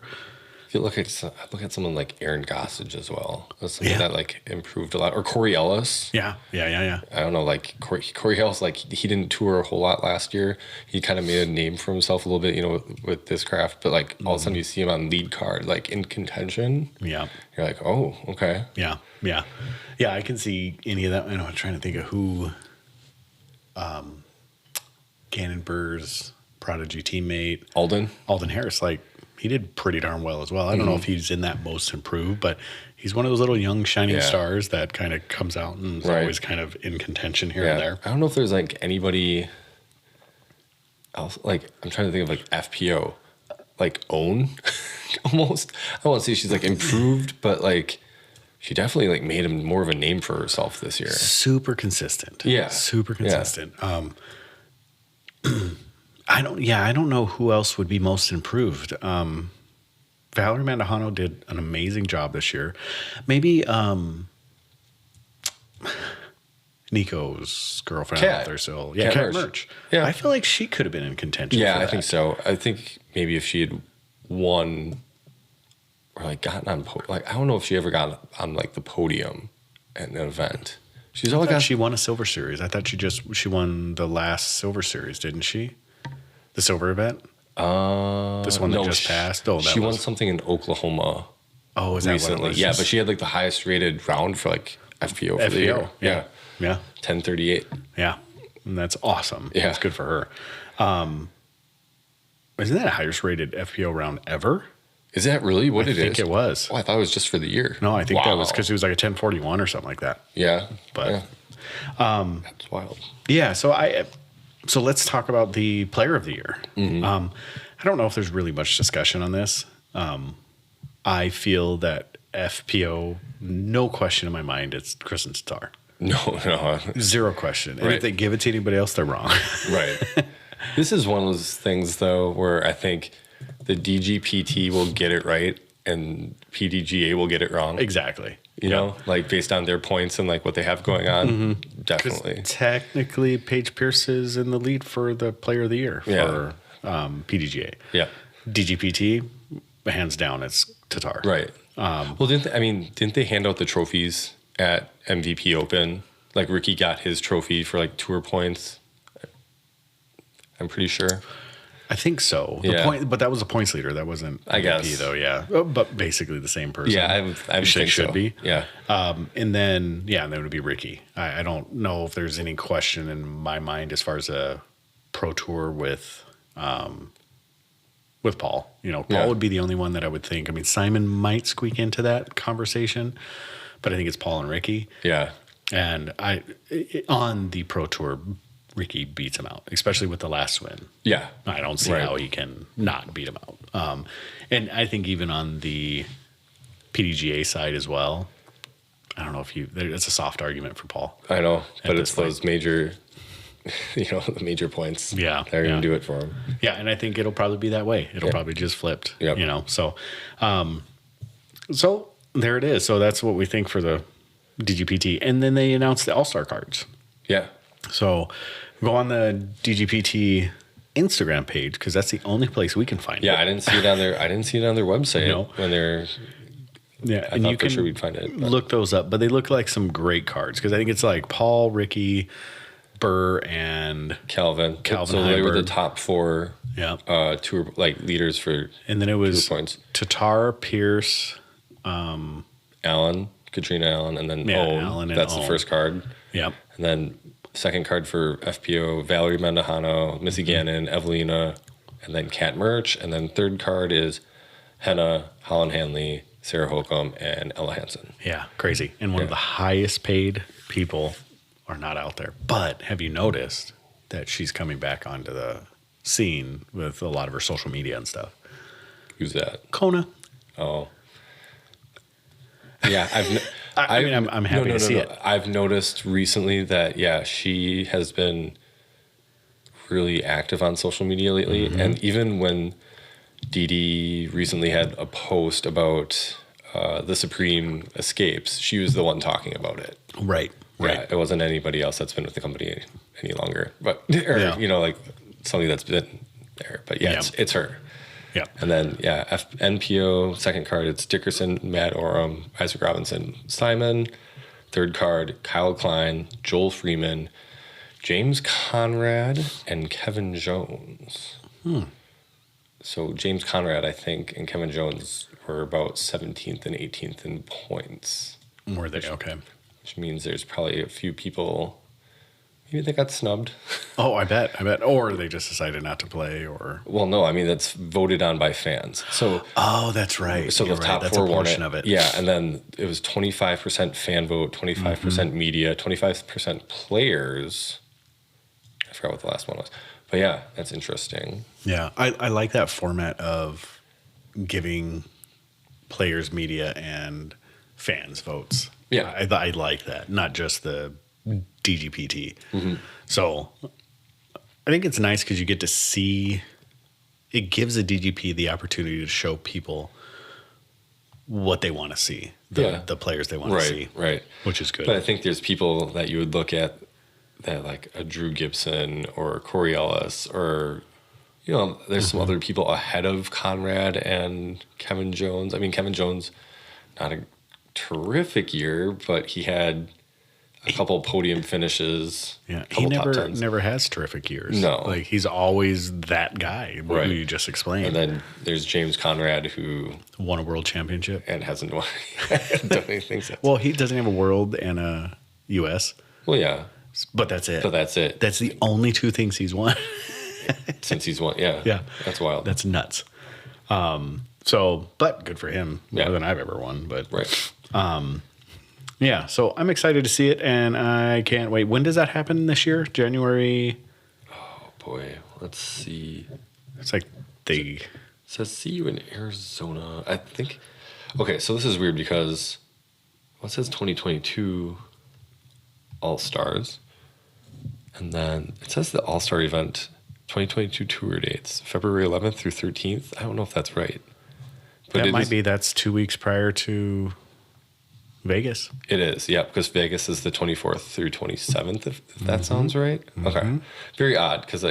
If you look at someone like Aaron Gossage as well, that's something that like improved a lot. Or Corey Ellis. Yeah. I don't know, like Corey Ellis, like he didn't tour a whole lot last year. He kind of made a name for himself a little bit, with this craft. But like all of a sudden you see him on lead card, like in contention. Yeah. You're like, oh, okay. Yeah. I can see any of that. I know I'm trying to think of who. Gannon Burr's prodigy teammate Alden Harris, like he did pretty darn well as well. I don't know if he's in that most improved, but he's one of those little young shining stars that kind of comes out and is always kind of in contention here and there. I don't know if there's like anybody else. Like I'm trying to think of like FPO, like Own almost. I don't want to say she's like improved, but like she definitely like made him more of a name for herself this year. Super consistent. Yeah. Super consistent. Yeah. I don't know who else would be most improved. Valerie Mandajano did an amazing job this year. Maybe Nikko's girlfriend out there still. Yeah, Kat Merch. Yeah. I feel like she could have been in contention. Yeah, I think so. I think maybe if she had won or like gotten on, like I don't know if she ever got on like the podium at an event. She won a Silver Series. I thought she won the last Silver Series, didn't she? The Silver event. This one that just passed. Oh, she won something in Oklahoma. Oh, is that recently? What it was? Yeah, but she had like the highest rated round for like FPO for the year. Yeah. 10:38. Yeah, and that's awesome. Yeah, that's good for her. Isn't that the highest rated FPO round ever? Is that really what it is? I think it was. Oh, I thought it was just for the year. No, I think that was because it was like a 1041 or something like that. Yeah. But that's wild. Yeah. So let's talk about the player of the year. Mm-hmm. I don't know if there's really much discussion on this. I feel that FPO, no question in my mind, it's Kristen Tatar. No. Zero question. And if they give it to anybody else, they're wrong. Right. This is one of those things, though, where I think the DGPT will get it right and PDGA will get it wrong. Exactly. You know, like based on their points and like what they have going on. Mm-hmm. Definitely. Technically, Paige Pierce is in the lead for the player of the year for PDGA. Yeah. DGPT, hands down, it's Tatar. Right. Well, didn't they hand out the trophies at MVP Open? Like Ricky got his trophy for like tour points. I'm pretty sure. I think so. But that was a points leader. That wasn't MVP, I guess, though. Yeah, but basically the same person. Yeah, I would think should so. be. Yeah. And then it would be Ricky. I don't know if there's any question in my mind as far as a pro tour with Paul. Paul would be the only one that I would think. I mean, Simon might squeak into that conversation, but I think it's Paul and Ricky. Yeah. And on the pro tour, Ricky beats him out, especially with the last win. Yeah. I don't see how he can not beat him out. And I think even on the PDGA side as well, I don't know if it's a soft argument for Paul. I know, but it's those major, the major points. Yeah. They're going to do it for him. Yeah. And I think it'll probably be that way. It'll probably just flipped, so there it is. So that's what we think for the DGPT. And then they announced the All-Star cards. Yeah. So go on the DGPT Instagram page because that's the only place we can find it. Yeah, I didn't see it on their website when they're. Yeah, and you can for sure we'd find it. Look those up, but they look like some great cards because I think it's like Paul, Ricky, Burr, and Calvin. So they were the top four. Yeah. Tour leaders for. And then it was points. Tatar, Pierce, Allen, Katrina Allen, and then Owen. Allen and that's Owen. the first card. Yep. And then second card for FPO, Valerie Mandajano, Missy Gannon, Evelina, and then Kat Merch. And then third card is Henna, Holland Hanley, Sarah Holcomb, and Ella Hansen. Yeah, crazy. And one of the highest paid people are not out there. But have you noticed that she's coming back onto the scene with a lot of her social media and stuff? Who's that? Kona. Oh. Yeah, I'm happy to see it. I've noticed recently that, she has been really active on social media lately. Mm-hmm. And even when Dee Dee recently had a post about the Supreme escapes, she was the one talking about it. Right. Yeah, it wasn't anybody else that's been with the company any longer. But, like somebody that's been there. But it's her. Yeah. And then, NPO, second card, it's Dickerson, Matt Oram, Isaac Robinson, Simon. Third card, Kyle Klein, Joel Freeman, James Conrad, and Kevin Jones. So James Conrad, I think, and Kevin Jones were about 17th and 18th in points. Were they? Okay. Which means there's probably a few people... Maybe they got snubbed. Oh, I bet. Or they just decided not to play, or... Well, no, I mean, that's voted on by fans. So... Oh, that's right. So the top that's four a portion of it. Yeah, and then it was 25% fan vote, 25% media, 25% players. I forgot what the last one was. But yeah, that's interesting. Yeah, I like that format of giving players, media, and fans votes. Yeah. I like that, not just the... DGPT. Mm-hmm. So I think it's nice because you get to see, it gives the DGP the opportunity to show people what they want to see, the players they want to see. Right. Which is good. But I think there's people that you would look at that, like a Drew Gibson or Corey Ellis, or, there's some other people ahead of Conrad and Kevin Jones. I mean, Kevin Jones, not a terrific year, but he had a couple podium finishes. Yeah, he never has terrific years. No. Like, he's always that guy who you just explained. And then there's James Conrad, who... won a world championship. And hasn't done anything since. Well, he doesn't have a world and a U.S. Well, yeah. But that's it. That's the only two things he's won. Since he's won, yeah. Yeah. That's wild. That's nuts. But good for him. More than I've ever won. But right. Yeah, so I'm excited to see it, and I can't wait. When does that happen this year? January? Oh, boy. Let's see. It's like It says, see you in Arizona. I think... Okay, so this is weird because... Well, it says 2022 All-Stars. And then it says the All-Star event, 2022 tour dates, February 11th through 13th. I don't know if that's right. But that's 2 weeks prior to... Vegas. It is, yeah, because Vegas is the 24th through 27th, if that sounds right. Mm-hmm. Okay. Very odd, because,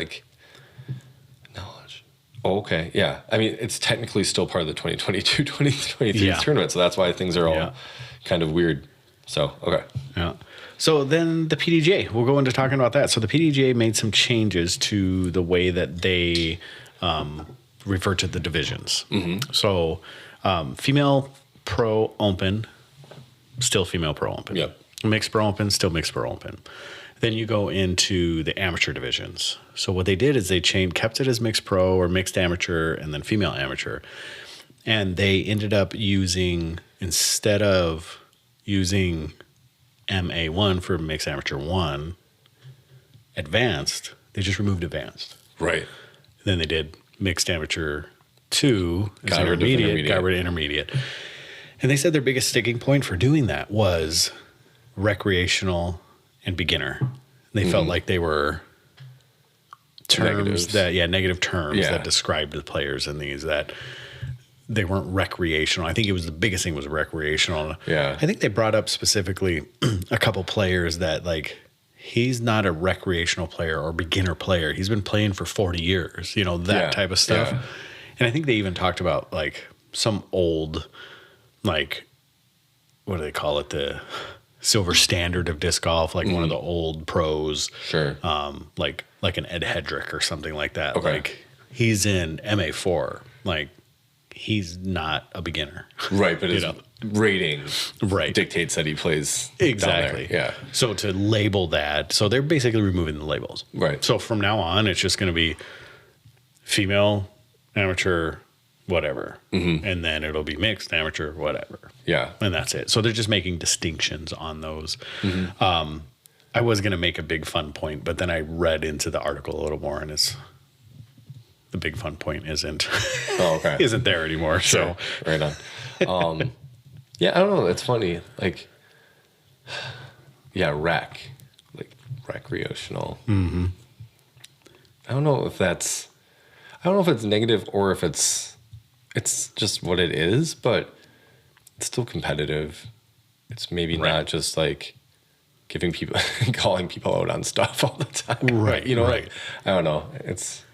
knowledge. Oh, okay, yeah. I mean, it's technically still part of the 2022-2023 tournament, so that's why things are all kind of weird. So, okay. Yeah. So then the PDGA, we'll go into talking about that. So the PDGA made some changes to the way that they refer to the divisions. Mm-hmm. So female pro open... Still female pro open. Yep. Mixed pro open, still mixed pro open. Then you go into the amateur divisions. So what they did is they kept it as mixed pro or mixed amateur and then female amateur. And they ended up instead of using MA1 for mixed amateur 1, advanced, they just removed advanced. Right. Then they did mixed amateur 2 as intermediate, got rid of intermediate. And they said their biggest sticking point for doing that was recreational and beginner. They felt like they were terms negative terms that described the players in these, that they weren't recreational. I think it was the biggest thing was recreational. Yeah. I think they brought up specifically a couple players that he's not a recreational player or beginner player. He's been playing for 40 years, that type of stuff. Yeah. And I think they even talked about some old, what do they call it? The silver standard of disc golf, one of the old pros. Sure. Like an Ed Hedrick or something like that. Okay. He's in MA4. He's not a beginner. Right, but his rating dictates that he plays exactly. Down there. Yeah. So to label that, so they're basically removing the labels. Right. So from now on, it's just going to be female amateur whatever. And then it'll be mixed, amateur, whatever. Yeah. And that's it. So they're just making distinctions on those. I was going to make a big fun point, but then I read into the article a little more, and the big fun point isn't isn't there anymore. Sure. So right on. Yeah, I don't know. It's funny. Like, yeah, like recreational. I don't know if it's negative or if it's just what it is, but it's still competitive. It's maybe not just like calling people out on stuff all the time. Right. You know, right. like, I don't know. It's,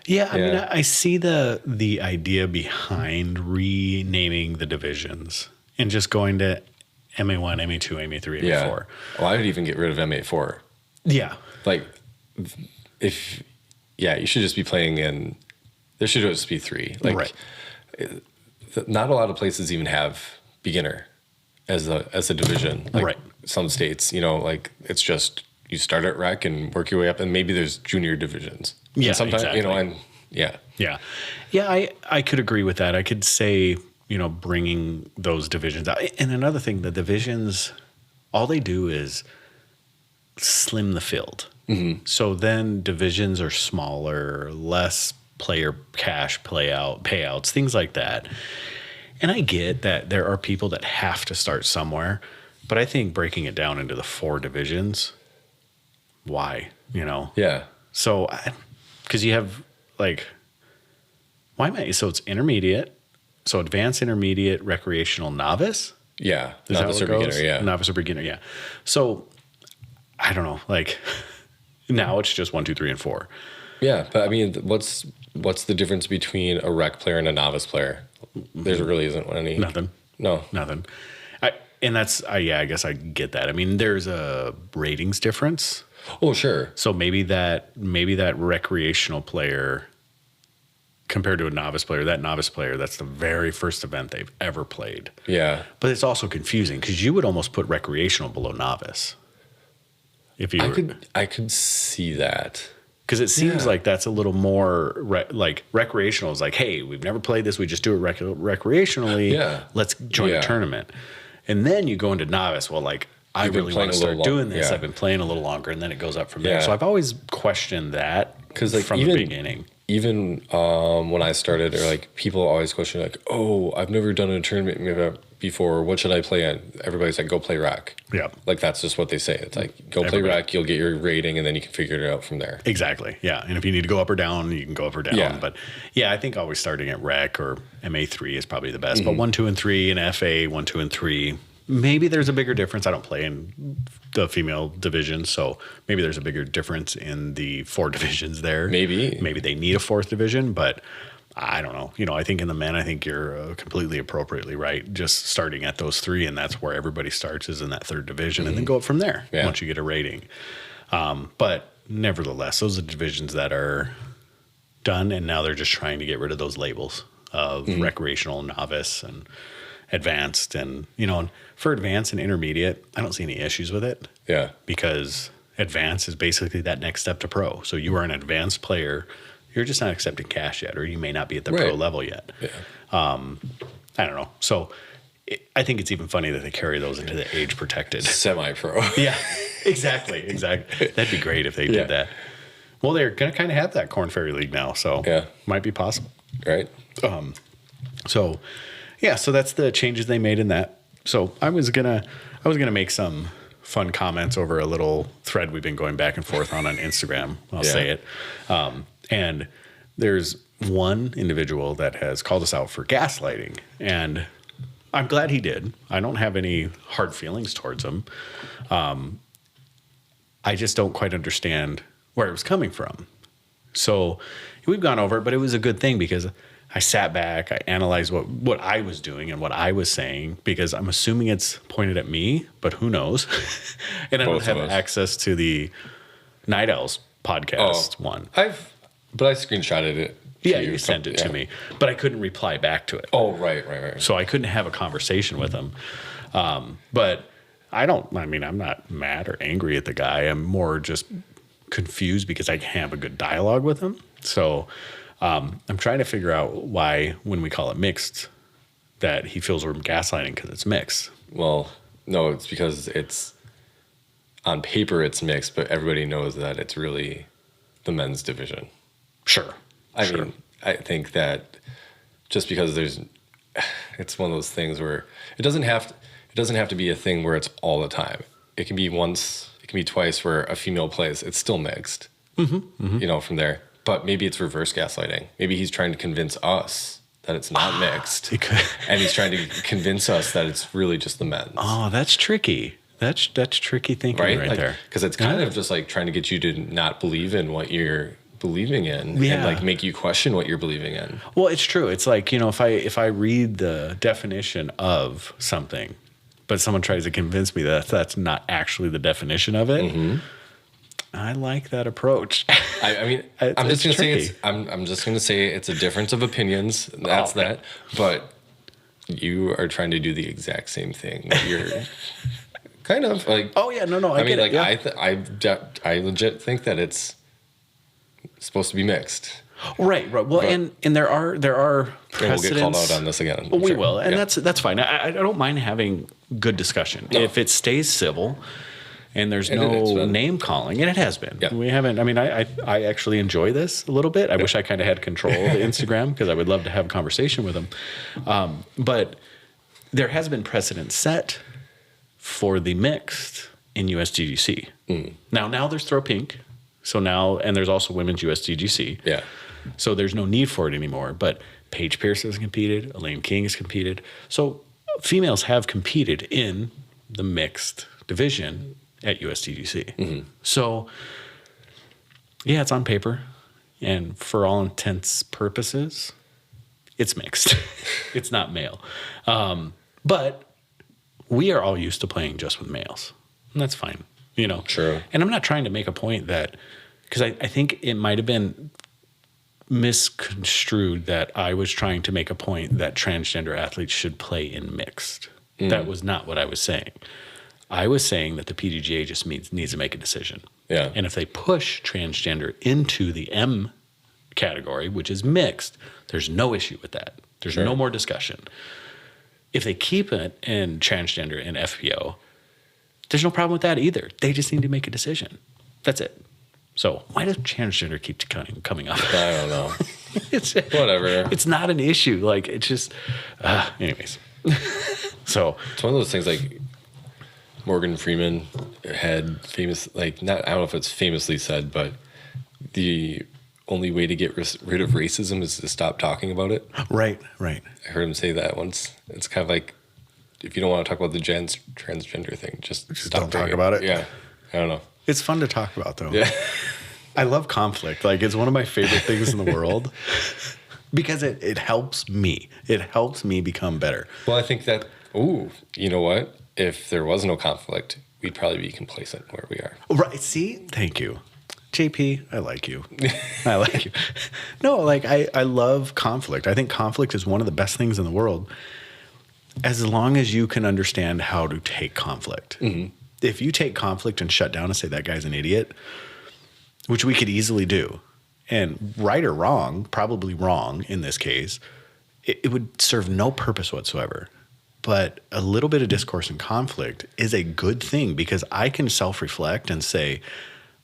I mean, I see the idea behind renaming the divisions and just going to MA1, MA2, MA3, MA4. Well, I would even get rid of MA4. Yeah. Like, you should just be playing in, there should just be 3. Like, not a lot of places even have beginner as a division. Like, some states, you know, like, it's just, you start at rec and work your way up, and maybe there's junior divisions. Yeah, and sometimes, exactly. you know, and Yeah, I could agree with that. I could say, you know, bringing those divisions out. And another thing, the divisions, all they do is slim the field. So then divisions are smaller, less player cash payouts, things like that. And I get that there are people that have to start somewhere, but I think breaking it down into the 4 divisions, why, you know? Yeah. So, because you have like, so it's intermediate, so advanced, intermediate, recreational, novice. Yeah. Is Novice or beginner. Yeah. Novice or beginner. Yeah. So I don't know, like now it's just 1, 2, 3, and 4. Yeah. But I mean, what's the difference between a rec player and a novice player? There really isn't any. Nothing. No. Nothing. I guess I get that. I mean, there's a ratings difference. Oh, sure. So maybe that recreational player compared to a novice player, that's the very first event they've ever played. Yeah. But it's also confusing because you would almost put recreational below novice. If you I could see that. Because it seems like that's a little more like recreational is like, hey, we've never played this. We just do it recreationally. Yeah. Let's join a tournament. And then you go into novice. Well, like, I really want to start doing this. Yeah. I've been playing a little longer, and then it goes up from there. So I've always questioned that because like, from the beginning. Even when I started, or like people always question like, oh, I've never done a tournament before. What should I play at? Everybody's like, go play rec. Yeah. Like that's just what they say. It's like, go play rec, you'll get your rating, and then you can figure it out from there. Exactly. Yeah. And if you need to go up or down, you can go up or down. Yeah. But yeah, I think always starting at rec or MA3 is probably the best. But 1, 2, and 3 and FA 1, 2, and 3. Maybe there's a bigger difference. I don't play in the female division, so maybe there's a bigger difference in the 4 divisions there. Maybe they need a 4th division, but I don't know. You know, I think in the men, I think you're completely appropriately right. Just starting at those 3, and that's where everybody starts is in that 3rd division, and then go up from there once you get a rating. But nevertheless, those are divisions that are done, and now they're just trying to get rid of those labels of recreational, novice, and advanced. And, you know, for advanced and intermediate, I don't see any issues with it. Yeah. Because advanced is basically that next step to pro. So you are an advanced player. You're just not accepting cash yet, or you may not be at the pro level yet. Yeah. I don't know. So I think it's even funny that they carry those into the age protected. Semi-pro. Yeah, exactly. That'd be great if they did that. Well, they're going to kind of have that Corn Ferry League now. So might be possible. Right. So that's the changes they made in that. So I was gonna make some fun comments over a little thread we've been going back and forth on Instagram. I'll say it. And there's one individual that has called us out for gaslighting, and I'm glad he did. I don't have any hard feelings towards him. I just don't quite understand where it was coming from. So we've gone over it, but it was a good thing because I sat back, I analyzed what I was doing and what I was saying, because I'm assuming it's pointed at me, but who knows? And I don't have access to the Night Owls podcast one. But I screenshotted it. Yeah, you sent it to me, but I couldn't reply back to it. Oh, right. So I couldn't have a conversation with him. But I'm not mad or angry at the guy. I'm more just confused because I can't have a good dialogue with him. So I'm trying to figure out why, when we call it mixed, that he feels we're gaslighting because it's mixed. Well, no, it's because it's on paper it's mixed, but everybody knows that it's really the men's division. Sure. I mean, I think that just because it's one of those things where it doesn't have to be a thing where it's all the time. It can be once, it can be twice where a female plays. It's still mixed, from there. But maybe it's reverse gaslighting. Maybe he's trying to convince us that it's not mixed. And he's trying to convince us that it's really just the men's. Oh, that's tricky. That's tricky thinking right there. Because it's kind of just like trying to get you to not believe in what you're believing in and like make you question what you're believing in. Well, it's true. It's like, if I read the definition of something, but someone tries to convince me that that's not actually the definition of it, I like that approach. I mean, I'm just going to say it's a difference of opinions. That's that. But you are trying to do the exact same thing. You're kind of like. Oh yeah, no. I mean, like I legit think that it's supposed to be mixed. Right. Well, but, and there are precedents. And we'll get called out on this again. Well, we will, and that's fine. I don't mind having good discussion if it stays civil. And there's no name calling, and it has been. Yeah. We haven't. I mean, I actually enjoy this a little bit. I wish I kind of had control of the Instagram because I would love to have a conversation with them. But there has been precedent set for the mixed in USDGC. Now there's throw pink, and there's also women's USDGC. Yeah. So there's no need for it anymore. But Paige Pierce has competed, Elaine King has competed. So females have competed in the mixed division at USDGC. So, yeah, it's on paper. And for all intents purposes, it's mixed. It's not male. But we are all used to playing just with males. And that's fine. True. And I'm not trying to make a point that, because I think it might have been misconstrued that I was trying to make a point that transgender athletes should play in mixed. That was not what I was saying. I was saying that the PDGA just needs to make a decision. Yeah. And if they push transgender into the M category, which is mixed, there's no issue with that. There's no more discussion. If they keep it in transgender and FPO, there's no problem with that either. They just need to make a decision. That's it. So why does transgender keep coming up? I don't know. It's whatever. It's not an issue. Like, it's just, anyways. So it's one of those things like Morgan Freeman had famous, I don't know if it's famously said, but the only way to get rid of racism is to stop talking about it. Right. I heard him say that once. It's kind of like, if you don't want to talk about the transgender thing, just stop don't talk about it. Yeah. I don't know. It's fun to talk about, though. Yeah. I love conflict. Like, it's one of my favorite things in the world because it helps me. It helps me become better. Well, I think that, you know what? If there was no conflict, we'd probably be complacent where we are. Right. See? Thank you. JP, I like you. I like you. No, like, I love conflict. I think conflict is one of the best things in the world as long as you can understand how to take conflict. If you take conflict and shut down and say that guy's an idiot, which we could easily do, and right or wrong, probably wrong in this case, it would serve no purpose whatsoever. But a little bit of discourse and conflict is a good thing because I can self-reflect and say,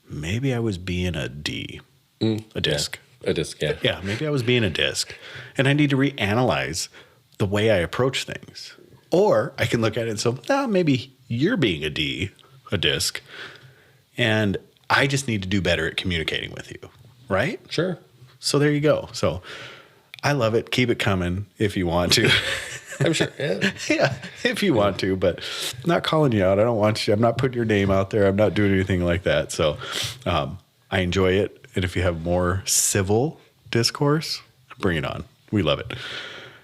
maybe I was being a D, a disc. Yeah, a disc, yeah. Yeah, maybe I was being a disc. And I need to reanalyze the way I approach things. Or I can look at it and say, maybe you're being a D, a disc, and I just need to do better at communicating with you, right? Sure. So there you go. So I love it. Keep it coming if you want to. I'm sure. Yeah. Yeah, if you want to, but I'm not calling you out. I don't want you. I'm not putting your name out there. I'm not doing anything like that. So I enjoy it. And if you have more civil discourse, bring it on. We love it.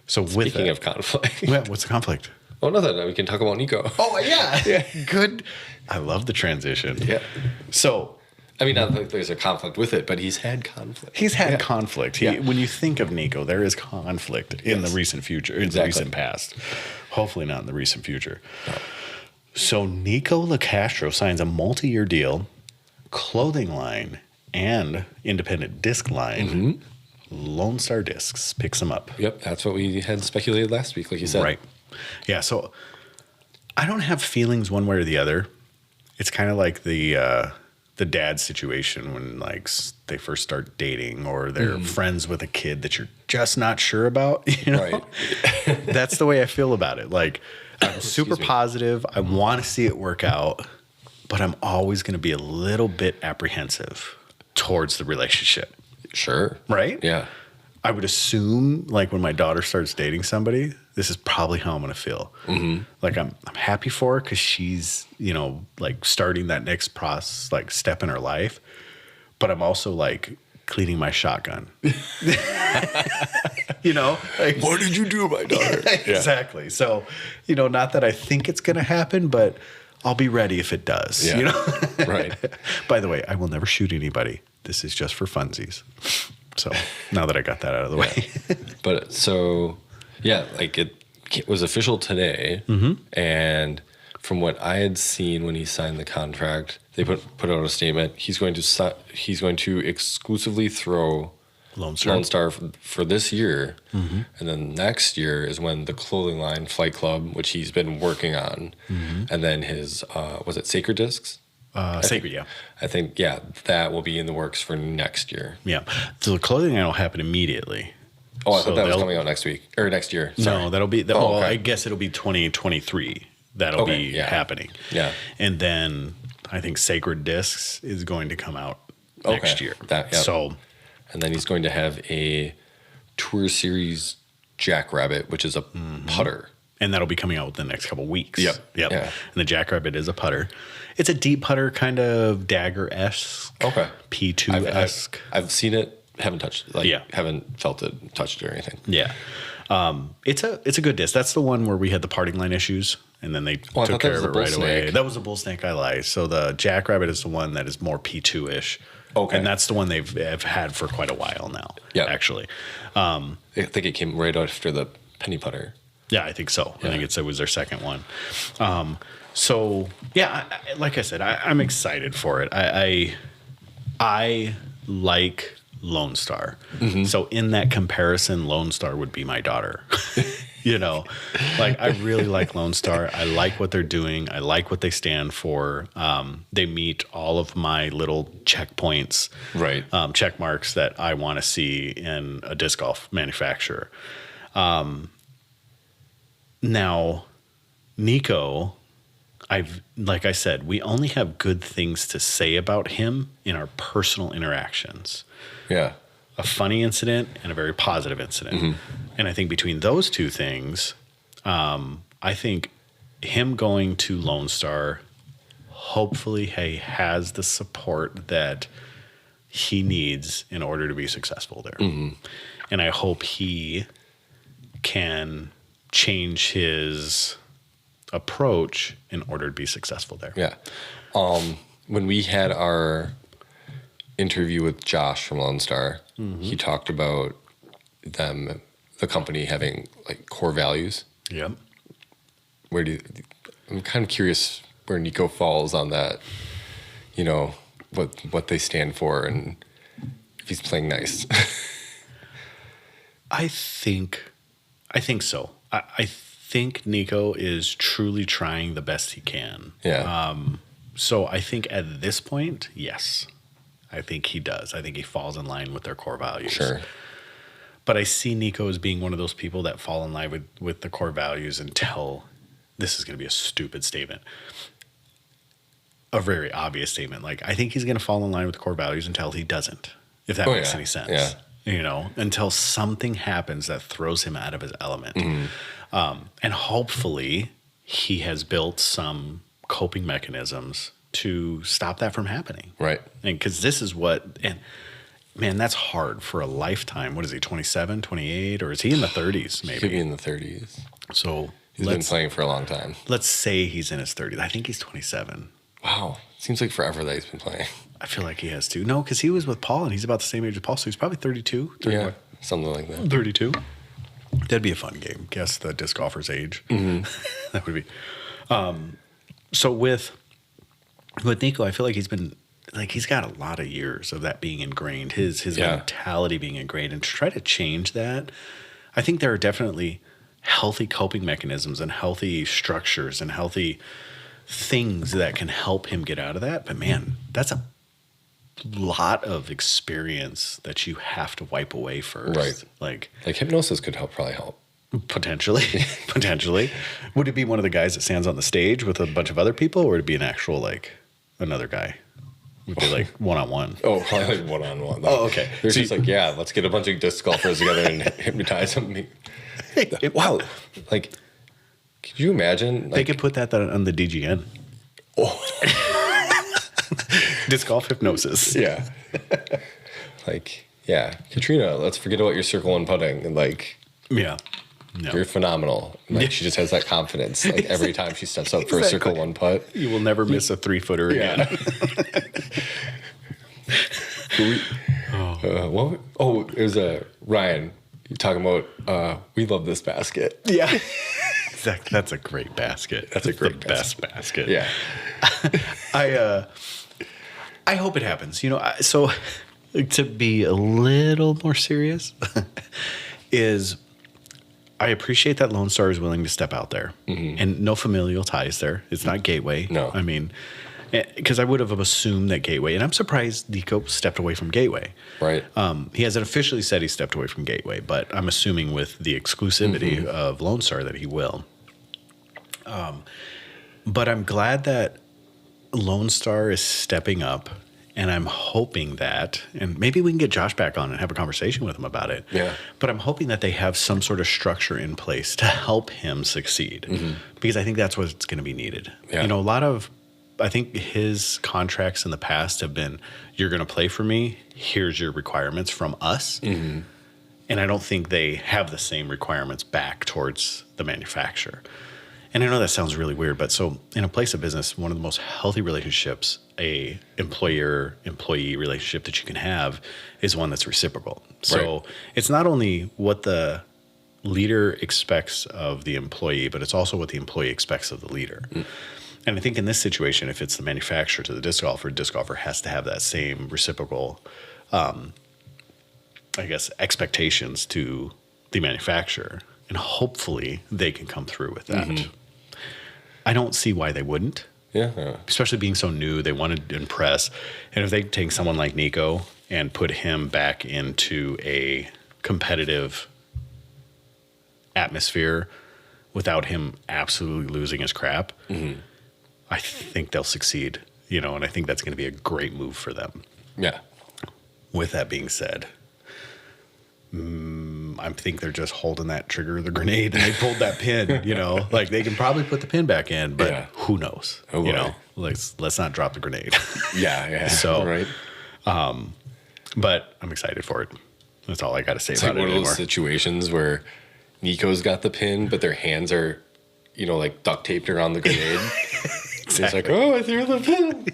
So Speaking of conflict. Yeah, what's the conflict? Oh, nothing. We can talk about Nikko. Oh, yeah. Good. I love the transition. Yeah. So, I mean, not that there's a conflict with it, but he's had conflict. He's had conflict. When you think of Nikko, there is conflict in the recent future, in the recent past. Hopefully not in the recent future. No. So Nikko LaCastro signs a multi-year deal, clothing line, and independent disc line Lone Star Discs picks him up. Yep, that's what we had speculated last week, like you said. Right. Yeah, so I don't have feelings one way or the other. It's kind of like the dad situation when like they first start dating or they're friends with a kid that you're just not sure about. You know? Right. That's the way I feel about it. Like I'm super positive. I want to see it work out, but I'm always going to be a little bit apprehensive towards the relationship. Sure. Right? Yeah. I would assume, like, when my daughter starts dating somebody, this is probably how I'm going to feel. Mm-hmm. Like, I'm happy for her because she's, you know, like, starting that next process, like, step in her life. But I'm also, like, cleaning my shotgun. You know? Like, what did you do to my daughter? Exactly. So, you know, not that I think it's going to happen, but I'll be ready if it does. Yeah. You know? Right. By the way, I will never shoot anybody. This is just for funsies. So now that I got that out of the way. But so, yeah, like it was official today. And from what I had seen when he signed the contract, they put out a statement. He's going to exclusively throw Lone Star for this year. And then next year is when the clothing line Flight Club, which he's been working on, and then his, was it Sacred Discs? Sacred, yeah. I think, yeah, that will be in the works for next year. Yeah. So the clothing line will happen immediately. Oh, I thought that was coming out next week or next year. Sorry. No, that'll be, okay. I guess it'll be 2023. That'll be happening. Yeah. And then I think Sacred Discs is going to come out next year. So, and then he's going to have a Tour Series Jackrabbit, which is a putter. And that'll be coming out within the next couple of weeks. Yep. Yeah. And the Jackrabbit is a putter. It's a deep putter, kind of dagger-esque. Okay. P2-esque. I've seen it, haven't touched it. Like, haven't felt it, touched it or anything. Yeah. It's a good disc. That's the one where we had the parting line issues, and then they took care of it right away. That was a bull snake, I lied. So the Jackrabbit is the one that is more P2-ish. Okay. And that's the one they've had for quite a while now, actually. I think it came right after the penny putter. Yeah, I think so. Yeah. I think it was their second one. So, yeah, like I said, I'm excited for it. I like Lone Star. So in that comparison, Lone Star would be my daughter. You know, like I really like Lone Star. I like what they're doing. I like what they stand for. They meet all of my little checkpoints, right? Check marks that I want to see in a disc golf manufacturer. Now, Nikko, like I said, we only have good things to say about him in our personal interactions. Yeah. A funny incident and a very positive incident. And I think between those two things, I think him going to Lone Star, hopefully he has the support that he needs in order to be successful there. And I hope he can change his approach in order to be successful there. Yeah. When we had our interview with Josh from Lone Star, he talked about the company having like core values. Yep. I'm kind of curious where Nikko falls on that, you know, what they stand for and if he's playing nice. I think so. I think Nikko is truly trying the best he can. Yeah. So I think at this point, yes, I think he does. I think he falls in line with their core values. Sure. But I see Nikko as being one of those people that fall in line with the core values until this is going to be a stupid statement. A very obvious statement. Like, I think he's going to fall in line with the core values until he doesn't, if that makes any sense. Yeah. You know, until something happens that throws him out of his element. And hopefully he has built some coping mechanisms to stop that from happening. Right. And because this is and man, that's hard for a lifetime. What is he, 27, 28? Or is he in the 30s maybe? He could be in the 30s. So he's been playing for a long time. Let's say he's in his 30s. I think he's 27. Wow. Seems like forever that he's been playing. I feel like he has to. No, because he was with Paul, and he's about the same age as Paul, so he's probably 32. 31. Yeah, something like that. 32. That'd be a fun game. Guess the disc golfer's age. That would be. So with Nikko, I feel like he's been like he's got a lot of years of that being ingrained, his Yeah. mentality being ingrained, and to try to change that, I think there are definitely healthy coping mechanisms and healthy structures and healthy things that can help him get out of that. But man, that's a lot of experience that you have to wipe away first. Right. Like hypnosis could probably help. potentially, potentially. Would it be one of the guys that stands on the stage with a bunch of other people, or would it be an actual, like, another guy? Would be like one-on-one. Oh, probably like one-on-one. Oh, okay. They're just like, yeah, let's get a bunch of disc golfers together and hypnotize them. Wow. Like, could you imagine? Like, They could put that on the DGN. oh, Disc golf hypnosis. yeah. Like, yeah, Katrina, let's forget about your circle one putting. And like, Yeah. No. you're phenomenal. Like, she just has that confidence. Like, every time she steps up for a Exactly. circle one putt. You will never miss a 3-footer again. What? Oh, it was Ryan. You're talking about, we love this basket. Yeah. Exactly. That's a great basket. That's a great the best basket. Yeah. I hope it happens. You know, so to be a little more serious is I appreciate that Lone Star is willing to step out there, and no familial ties there. It's not Gateway. No. I mean, because I would have assumed that Gateway, and I'm surprised Nikko stepped away from Gateway. Right. He hasn't officially said he stepped away from Gateway, but I'm assuming with the exclusivity of Lone Star that he will. But I'm glad that Lone Star is stepping up, and I'm hoping that, and maybe we can get Josh back on and have a conversation with him about it. Yeah. But I'm hoping that they have some sort of structure in place to help him succeed, because I think that's what's going to be needed. Yeah. You know, I think his contracts in the past have been, you're going to play for me, here's your requirements from us. And I don't think they have the same requirements back towards the manufacturer. And I know that sounds really weird, but so in a place of business, one of the most healthy relationships, a employer-employee relationship that you can have, is one that's reciprocal. So Right. it's not only what the leader expects of the employee, but it's also what the employee expects of the leader. And I think in this situation, if it's the manufacturer to the disc golfer has to have that same reciprocal, expectations to the manufacturer. And hopefully they can come through with that. I don't see why they wouldn't, Yeah. especially being so new. They want to impress. And if they take someone like Nikko and put him back into a competitive atmosphere without him absolutely losing his crap, I think they'll succeed, you know, and I think that's going to be a great move for them. Yeah. With that being said, I think they're just holding that trigger of the grenade and they pulled that pin, you know, like they can probably put the pin back in, but Yeah. who knows, Oh, you boy. know, let's not drop the grenade. Yeah. So- right. But I'm excited for it. That's all I got to say It's about like one it of anymore. those situations where Nico's got the pin, but their hands are, you know, like duct taped around the grenade. It's like, oh, I threw the pin.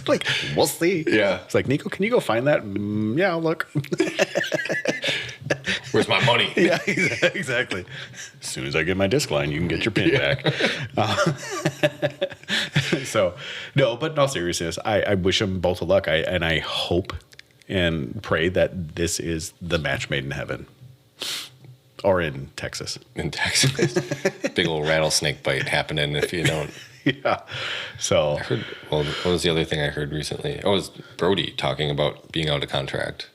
Like, we'll see. Yeah. It's like, Nikko, can you go find that? Yeah, I'll look. Where's my money? Yeah, exactly. As soon as I get my disc line, you can get your pin back. So, no, but in all seriousness, I wish them both of luck. And I hope and pray that this is the match made in heaven or in Texas. In Texas. Big old rattlesnake bite happening if you don't. Yeah. So, Well, what was the other thing I heard recently? Oh, it was Brody talking about being out of contract.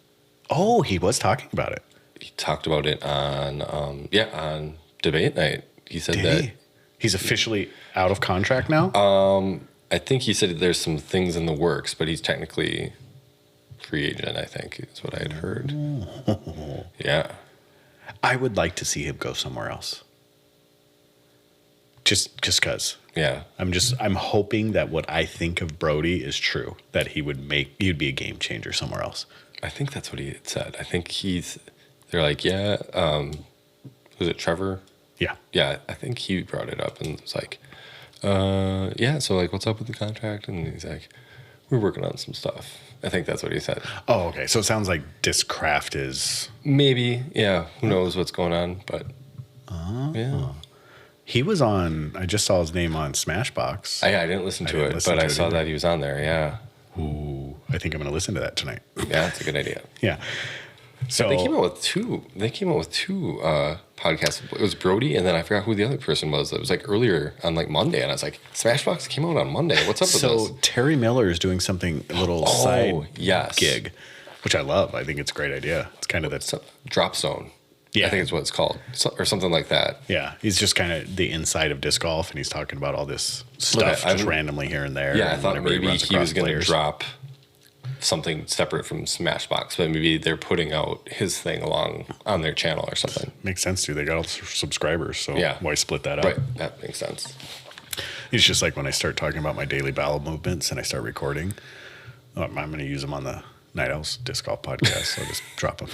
oh, he was talking about it. He talked about it on, on debate night. He said Did that. he? He's officially out of contract now? I think he said there's some things in the works, but he's technically free agent, I think, is what I had heard. Yeah. I would like to see him go somewhere else. Just because. Yeah. I'm hoping that what I think of Brody is true, that he'd be a game changer somewhere else. I think that's what he had said. I think they're like, yeah, was it Trevor? Yeah. Yeah, I think he brought it up and was like, yeah, so like, what's up with the contract? And he's like, we're working on some stuff. I think that's what he said. Oh, okay. So it sounds like Discraft is. Maybe, yeah, who knows what's going on, but yeah. He was on. I just saw his name on Smashbox. I didn't listen to didn't it, listen but to I it saw either. that he was on there, yeah. Ooh, I think I'm going to listen to that tonight. Yeah, that's a good idea. Yeah. So They came out with two. Podcasts. It was Brody, and then I forgot who the other person was. It was like earlier on like Monday, and I was like, Smashbox came out on Monday. What's up with this? So Terry Miller is doing something, a little side gig, which I love. I think it's a great idea. It's kind of that Drop Zone. Yeah. I think it's what it's called, or something like that. Yeah, he's just kind of the inside of disc golf, and he's talking about all this stuff just randomly here and there. Yeah, I thought maybe he was going to players. drop something separate from Smashbox, but maybe they're putting out his thing along on their channel or something. Makes sense, too. They got all the subscribers, so why split that up? Right, that makes sense. It's just like when I start talking about my daily bowel movements and I start recording, I'm going to use them on the Night Owls Disc Golf podcast, so I'll just drop them.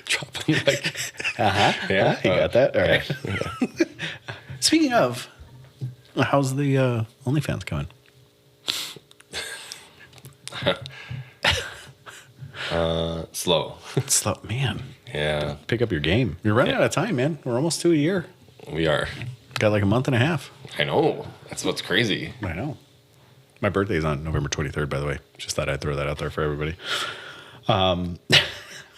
Drop them like... Yeah, you got that? All right. Yeah. Speaking of, how's the OnlyFans going? Slow. Slow, man. Yeah. Pick up your game. You're running out of time, man. We're almost to a year. We are. Got like a month and a half. I know. That's what's crazy. I know. My birthday is on November 23rd, by the way. Just thought I'd throw that out there for everybody.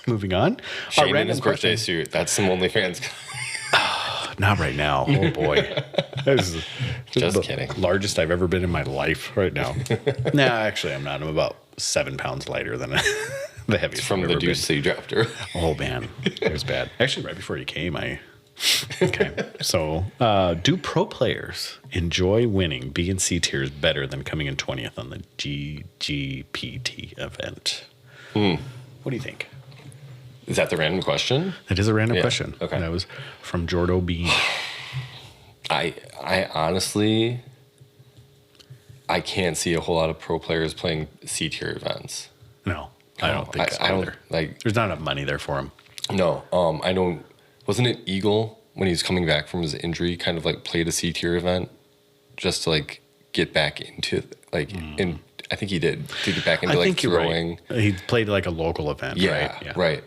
Moving on. Shane in his birthday suit. That's some OnlyFans. Not right now. Oh, boy. This is Just kidding. Largest I've ever been in my life right now. Nah, actually, I'm not. I'm about 7 pounds lighter than the heaviest From I've the ever deuce that you dropped her. Oh, man. It was bad. Actually, right before you came, Okay. So, do pro players enjoy winning B and C tiers better than coming in 20th on the DGPT event? What do you think? Is that the random question? That is a random question. Okay. That was from Jordo Bean. I honestly, I can't see a whole lot of pro players playing C tier events. No, I don't think so either. There's not enough money there for him. No, I know. Wasn't it Eagle when he was coming back from his injury, kind of like played a C tier event just to like get back into in. I think he did to get back into like throwing. Right. He played like a local event. Yeah, right. Yeah. Right.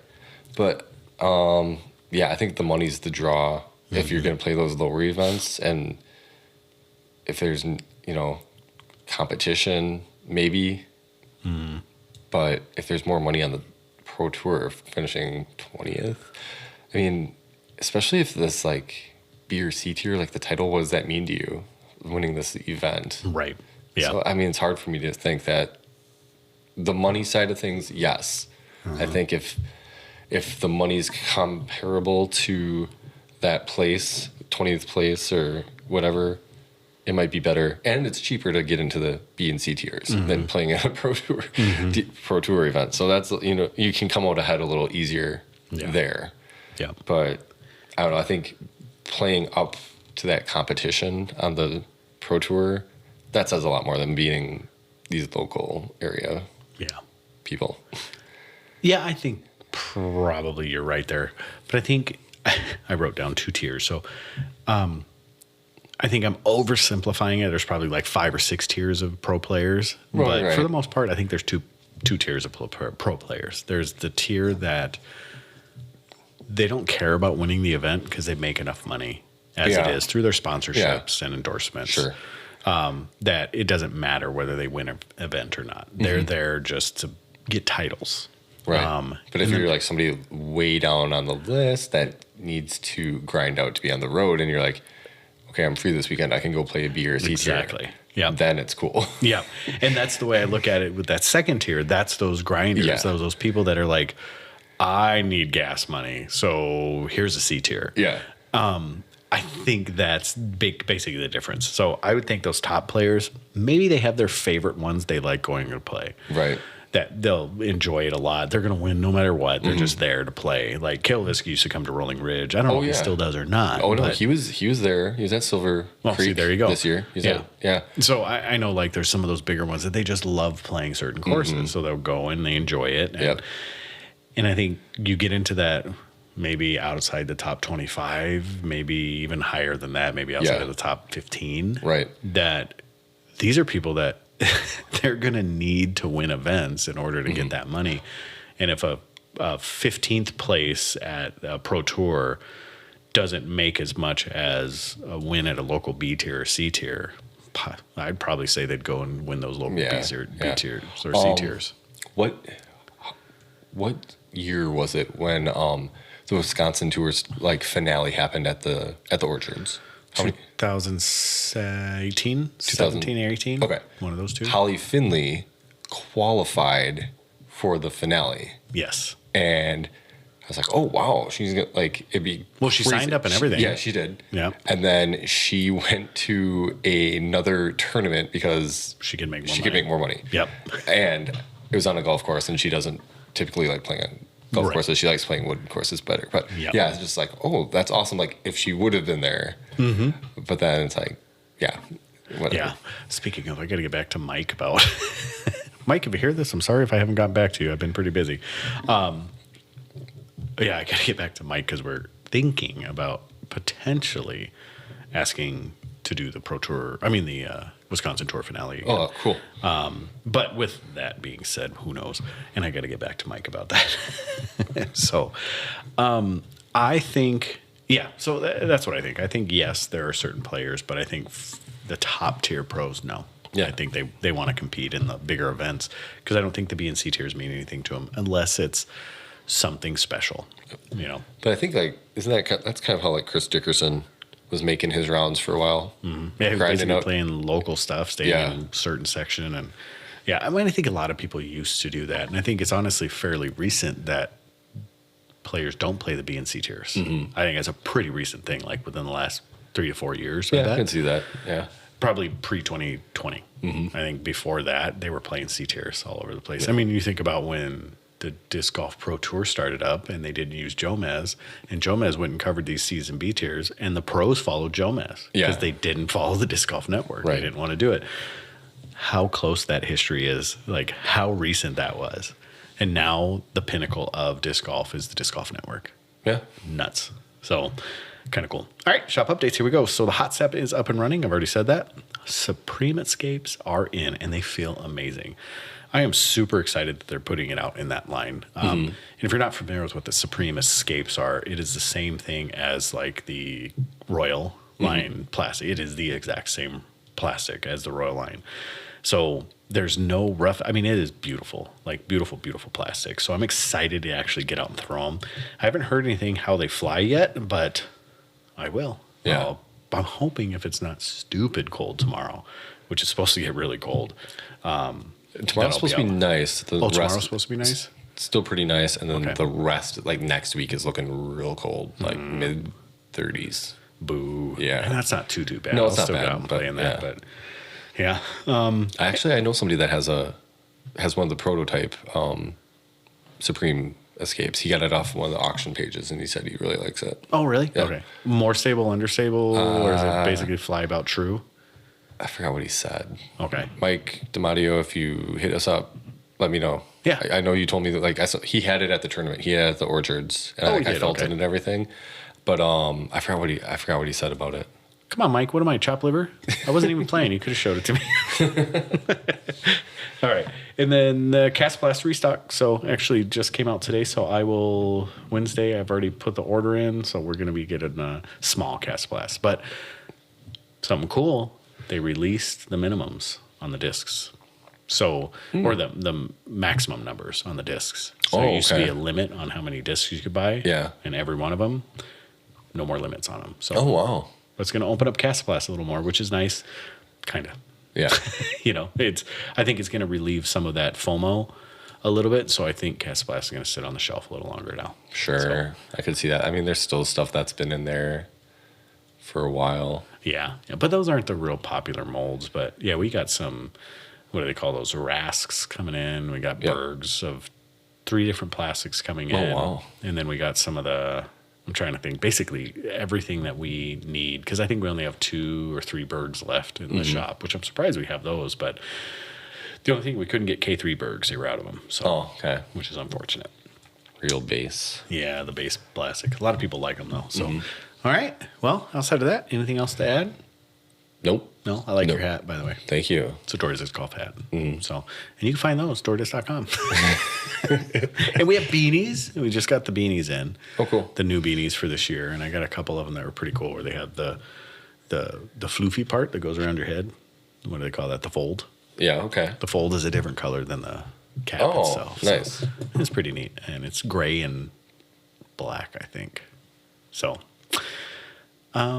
But I think the money's the draw if you're going to play those lower events, and if there's competition, maybe. But if there's more money on the pro tour finishing 20th, I mean, especially if this like B or C tier, like the title, what does that mean to you, winning this event? Right. Yeah. So I mean, it's hard for me to think that the money side of things, yes. I think if the money's comparable to that place, 20th place or whatever, it might be better, and it's cheaper to get into the B and C tiers than playing at a pro tour event. So that's you can come out ahead a little easier there. Yeah. But I don't know. I think playing up to that competition on the pro tour, that says a lot more than beating these local area people. Yeah, I think probably you're right there. But I think I wrote down 2 tiers. So I think I'm oversimplifying it. There's probably like 5 or 6 tiers of pro players. But for the most part, I think there's two tiers of pro players. There's the tier that they don't care about winning the event because they make enough money as it is through their sponsorships and endorsements. Sure. That it doesn't matter whether they win an event or not. They're there just to get titles. Right. But if you're like somebody way down on the list that needs to grind out to be on the road, and you're like, okay, I'm free this weekend, I can go play a B or a C tier. Exactly. Yeah. Then it's cool. Yeah. And that's the way I look at it with that second tier. That's those grinders, those people that are like, I need gas money, so here's a C tier. Yeah. I think that's basically the difference. So I would think those top players, maybe they have their favorite ones they like going to play. Right. That they'll enjoy it a lot. They're going to win no matter what. They're just there to play. Like Kilovisky used to come to Rolling Ridge. I don't know if he still does or not. Oh, no, he was there. He was at Silver Creek see, there you go. this year. Yeah. So I know like there's some of those bigger ones that they just love playing certain courses. So they'll go and they enjoy it. And I think you get into that maybe outside the top 25, maybe even higher than that, maybe outside of the top 15. Right. That these are people that they're going to need to win events in order to get that money. And if a 15th place at a pro tour doesn't make as much as a win at a local B tier or C tier, I'd probably say they'd go and win those local B tiers or C tiers. What year was it when the Wisconsin Tours like finale happened at the Orchards? 2018, 17 or 18. Okay, one of those two. Holly Finley qualified for the finale. Yes, and I was like, oh wow, she's gonna like it'd be she signed up and everything. Yeah, she did. Yeah, and then she went to another tournament because she could make more. Could make more money. Yep, and it was on a golf course, and she doesn't typically like playing on golf courses. She likes playing wood courses better. But yeah, it's just like, oh, that's awesome. Like if she would have been there, but then it's like, whatever. Yeah. Speaking of, I got to get back to Mike about Mike. If you hear this, I'm sorry if I haven't gotten back to you. I've been pretty busy. I got to get back to Mike because we're thinking about potentially asking to do the Pro Tour. I mean the Wisconsin Tour finale again. Oh, cool. But with that being said, who knows? And I got to get back to Mike about that. So, I think, so that's what I think. I think, yes, there are certain players, but I think the top tier pros, no. Yeah. I think they want to compete in the bigger events because I don't think the B and C tiers mean anything to them unless it's something special, But I think that's kind of how like Chris Dickerson was making his rounds for a while. Mm-hmm. Yeah, he was basically playing local stuff, staying in a certain section. And I think a lot of people used to do that. And I think it's honestly fairly recent that players don't play the B and C tiers. Mm-hmm. I think that's a pretty recent thing, like within the last 3 to 4 years. Yeah, I can see that. Yeah. Probably pre-2020. Mm-hmm. I think before that, they were playing C tiers all over the place. Yeah. I mean, you think about when the Disc Golf Pro Tour started up and they didn't use Jomez, and Jomez went and covered these C's and B tiers, and the pros followed Jomez because they didn't follow the Disc Golf Network. Right. They didn't want to do it. How close that history is, like how recent that was. And now the pinnacle of disc golf is the Disc Golf Network. Yeah. Nuts. So kind of cool. All right, shop updates. Here we go. So the Hot Step is up and running. I've already said that. Supreme Escapes are in, and they feel amazing. I am super excited that they're putting it out in that line. And if you're not familiar with what the Supreme Escapes are, it is the same thing as like the Royal line plastic. It is the exact same plastic as the Royal line. So there's no rough. I mean, it is beautiful, like beautiful, beautiful plastic. So I'm excited to actually get out and throw them. I haven't heard anything how they fly yet, but I will. Yeah. I'm hoping if it's not stupid cold tomorrow, which is supposed to get really cold. Tomorrow's supposed to be nice. Tomorrow's supposed to be nice? Still pretty nice. And then the rest, like next week, is looking real cold, like mid-30s. Boo. Yeah. And that's not too bad. No, it's not still bad. I'm playing that, but yeah. Actually, I know somebody that has one of the prototype Supreme Escapes. He got it off one of the auction pages, and he said he really likes it. Oh, really? Yeah. Okay. More stable, understable, or is it basically fly about true? I forgot what he said. Okay. Mike DiMatteo, if you hit us up, let me know. Yeah. I know you told me that like he had it at the tournament. He had it at the Orchards. And I felt it and everything. But I forgot what he said about it. Come on, Mike. What am I, chopped liver? I wasn't even playing. You could have showed it to me. All right. And then the Cast Blast restock. So actually just came out today. So I will, Wednesday, I've already put the order in. So we're going to be getting a small Cast Blast. But something cool, they released the minimums on the discs. So, or the maximum numbers on the discs. So there used to be a limit on how many discs you could buy. Yeah. And every one of them, no more limits on them. So, oh, wow. It's going to open up Cast Blast a little more, which is nice. Kind of. Yeah. I think it's going to relieve some of that FOMO a little bit. So I think Cast Blast is going to sit on the shelf a little longer now. Sure. So, I could see that. I mean, there's still stuff that's been in there for a while. Yeah. But those aren't the real popular molds. But yeah, we got some, what do they call those? Rasks coming in. We got Bergs of 3 different plastics coming in. Oh, wow. And then we got some of the, I'm trying to think, basically everything that we need, because I think we only have 2 or 3 Bergs left in the shop, which I'm surprised we have those. But the only thing, we couldn't get K3 Bergs. They were out of them. So, which is unfortunate. Real base. Yeah, the base plastic. A lot of people like them, though. So, all right. Well, outside of that, anything else to add? Nope. No? I like your hat, by the way. Thank you. It's a DoorDisc golf hat. So, and you can find those, DoorDisc.com. And we have beanies. We just got the beanies in. Oh, cool. The new beanies for this year. And I got a couple of them that were pretty cool, where they have the floofy part that goes around your head. what do they call that? The fold. Yeah. Okay. The fold is a different color than the cap Oh, itself. nice. So it's pretty neat. And it's gray and black, I think. So, I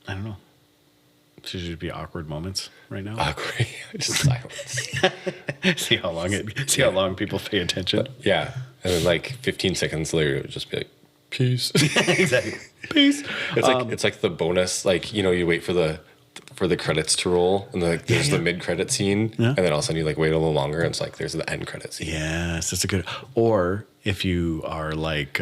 don't know. Should it be awkward moments right now? Awkward. Just silence. see how long people pay attention. Yeah. And then like 15 seconds later, it would just be like, peace. Exactly. Peace. It's like the bonus, like, you know, you wait for the credits to roll and like there's the mid-credit scene and then all of a sudden you like wait a little longer and it's like there's the end credit scene. Yes, that's a good. Or if you are like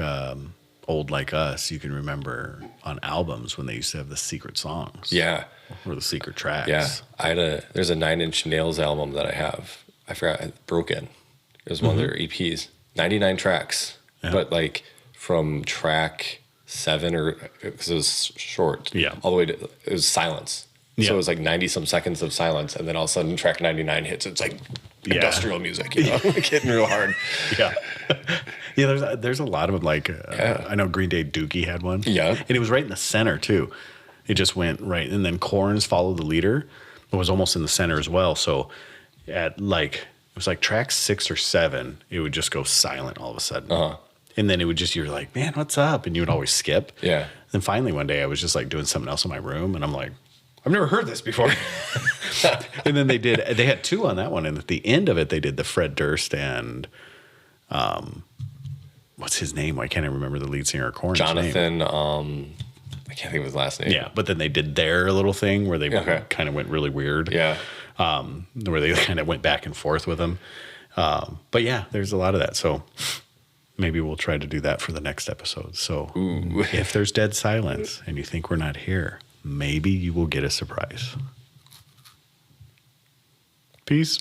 old like us, you can remember on albums when they used to have the secret songs. Yeah. Or the secret tracks. Yeah. There's a 9 Inch Nails album that I have. I forgot, Broken. It was one of their EPs. 99 tracks. Yeah. But like from track 7 or because it was short. Yeah. All the way to it was silence. Yeah. So it was like 90 some seconds of silence and then all of a sudden track 99 hits. It's like industrial music, you know, like hitting real hard. Yeah. Yeah, there's a lot of them. Like I know Green Day Dookie had one. Yeah. And it was right in the center too. It just went right. And then Korn's Follow the Leader was almost in the center as well. So at like, it was like track 6 or 7, it would just go silent all of a sudden. Uh-huh. And then it would just, you're like, man, what's up? And you would always skip. Yeah. Then finally one day I was just like doing something else in my room and I'm like, I've never heard this before. And then they had 2 on that one. And at the end of it, they did the Fred Durst and, what's his name? Why can't I remember the lead singer of Korn's Jonathan, name? I can't think of his last name. Yeah, but then they did their little thing where they kind of went really weird. Yeah. Where they kind of went back and forth with them. But yeah, there's a lot of that. So maybe we'll try to do that for the next episode. So if there's dead silence and you think we're not here, maybe you will get a surprise. Peace.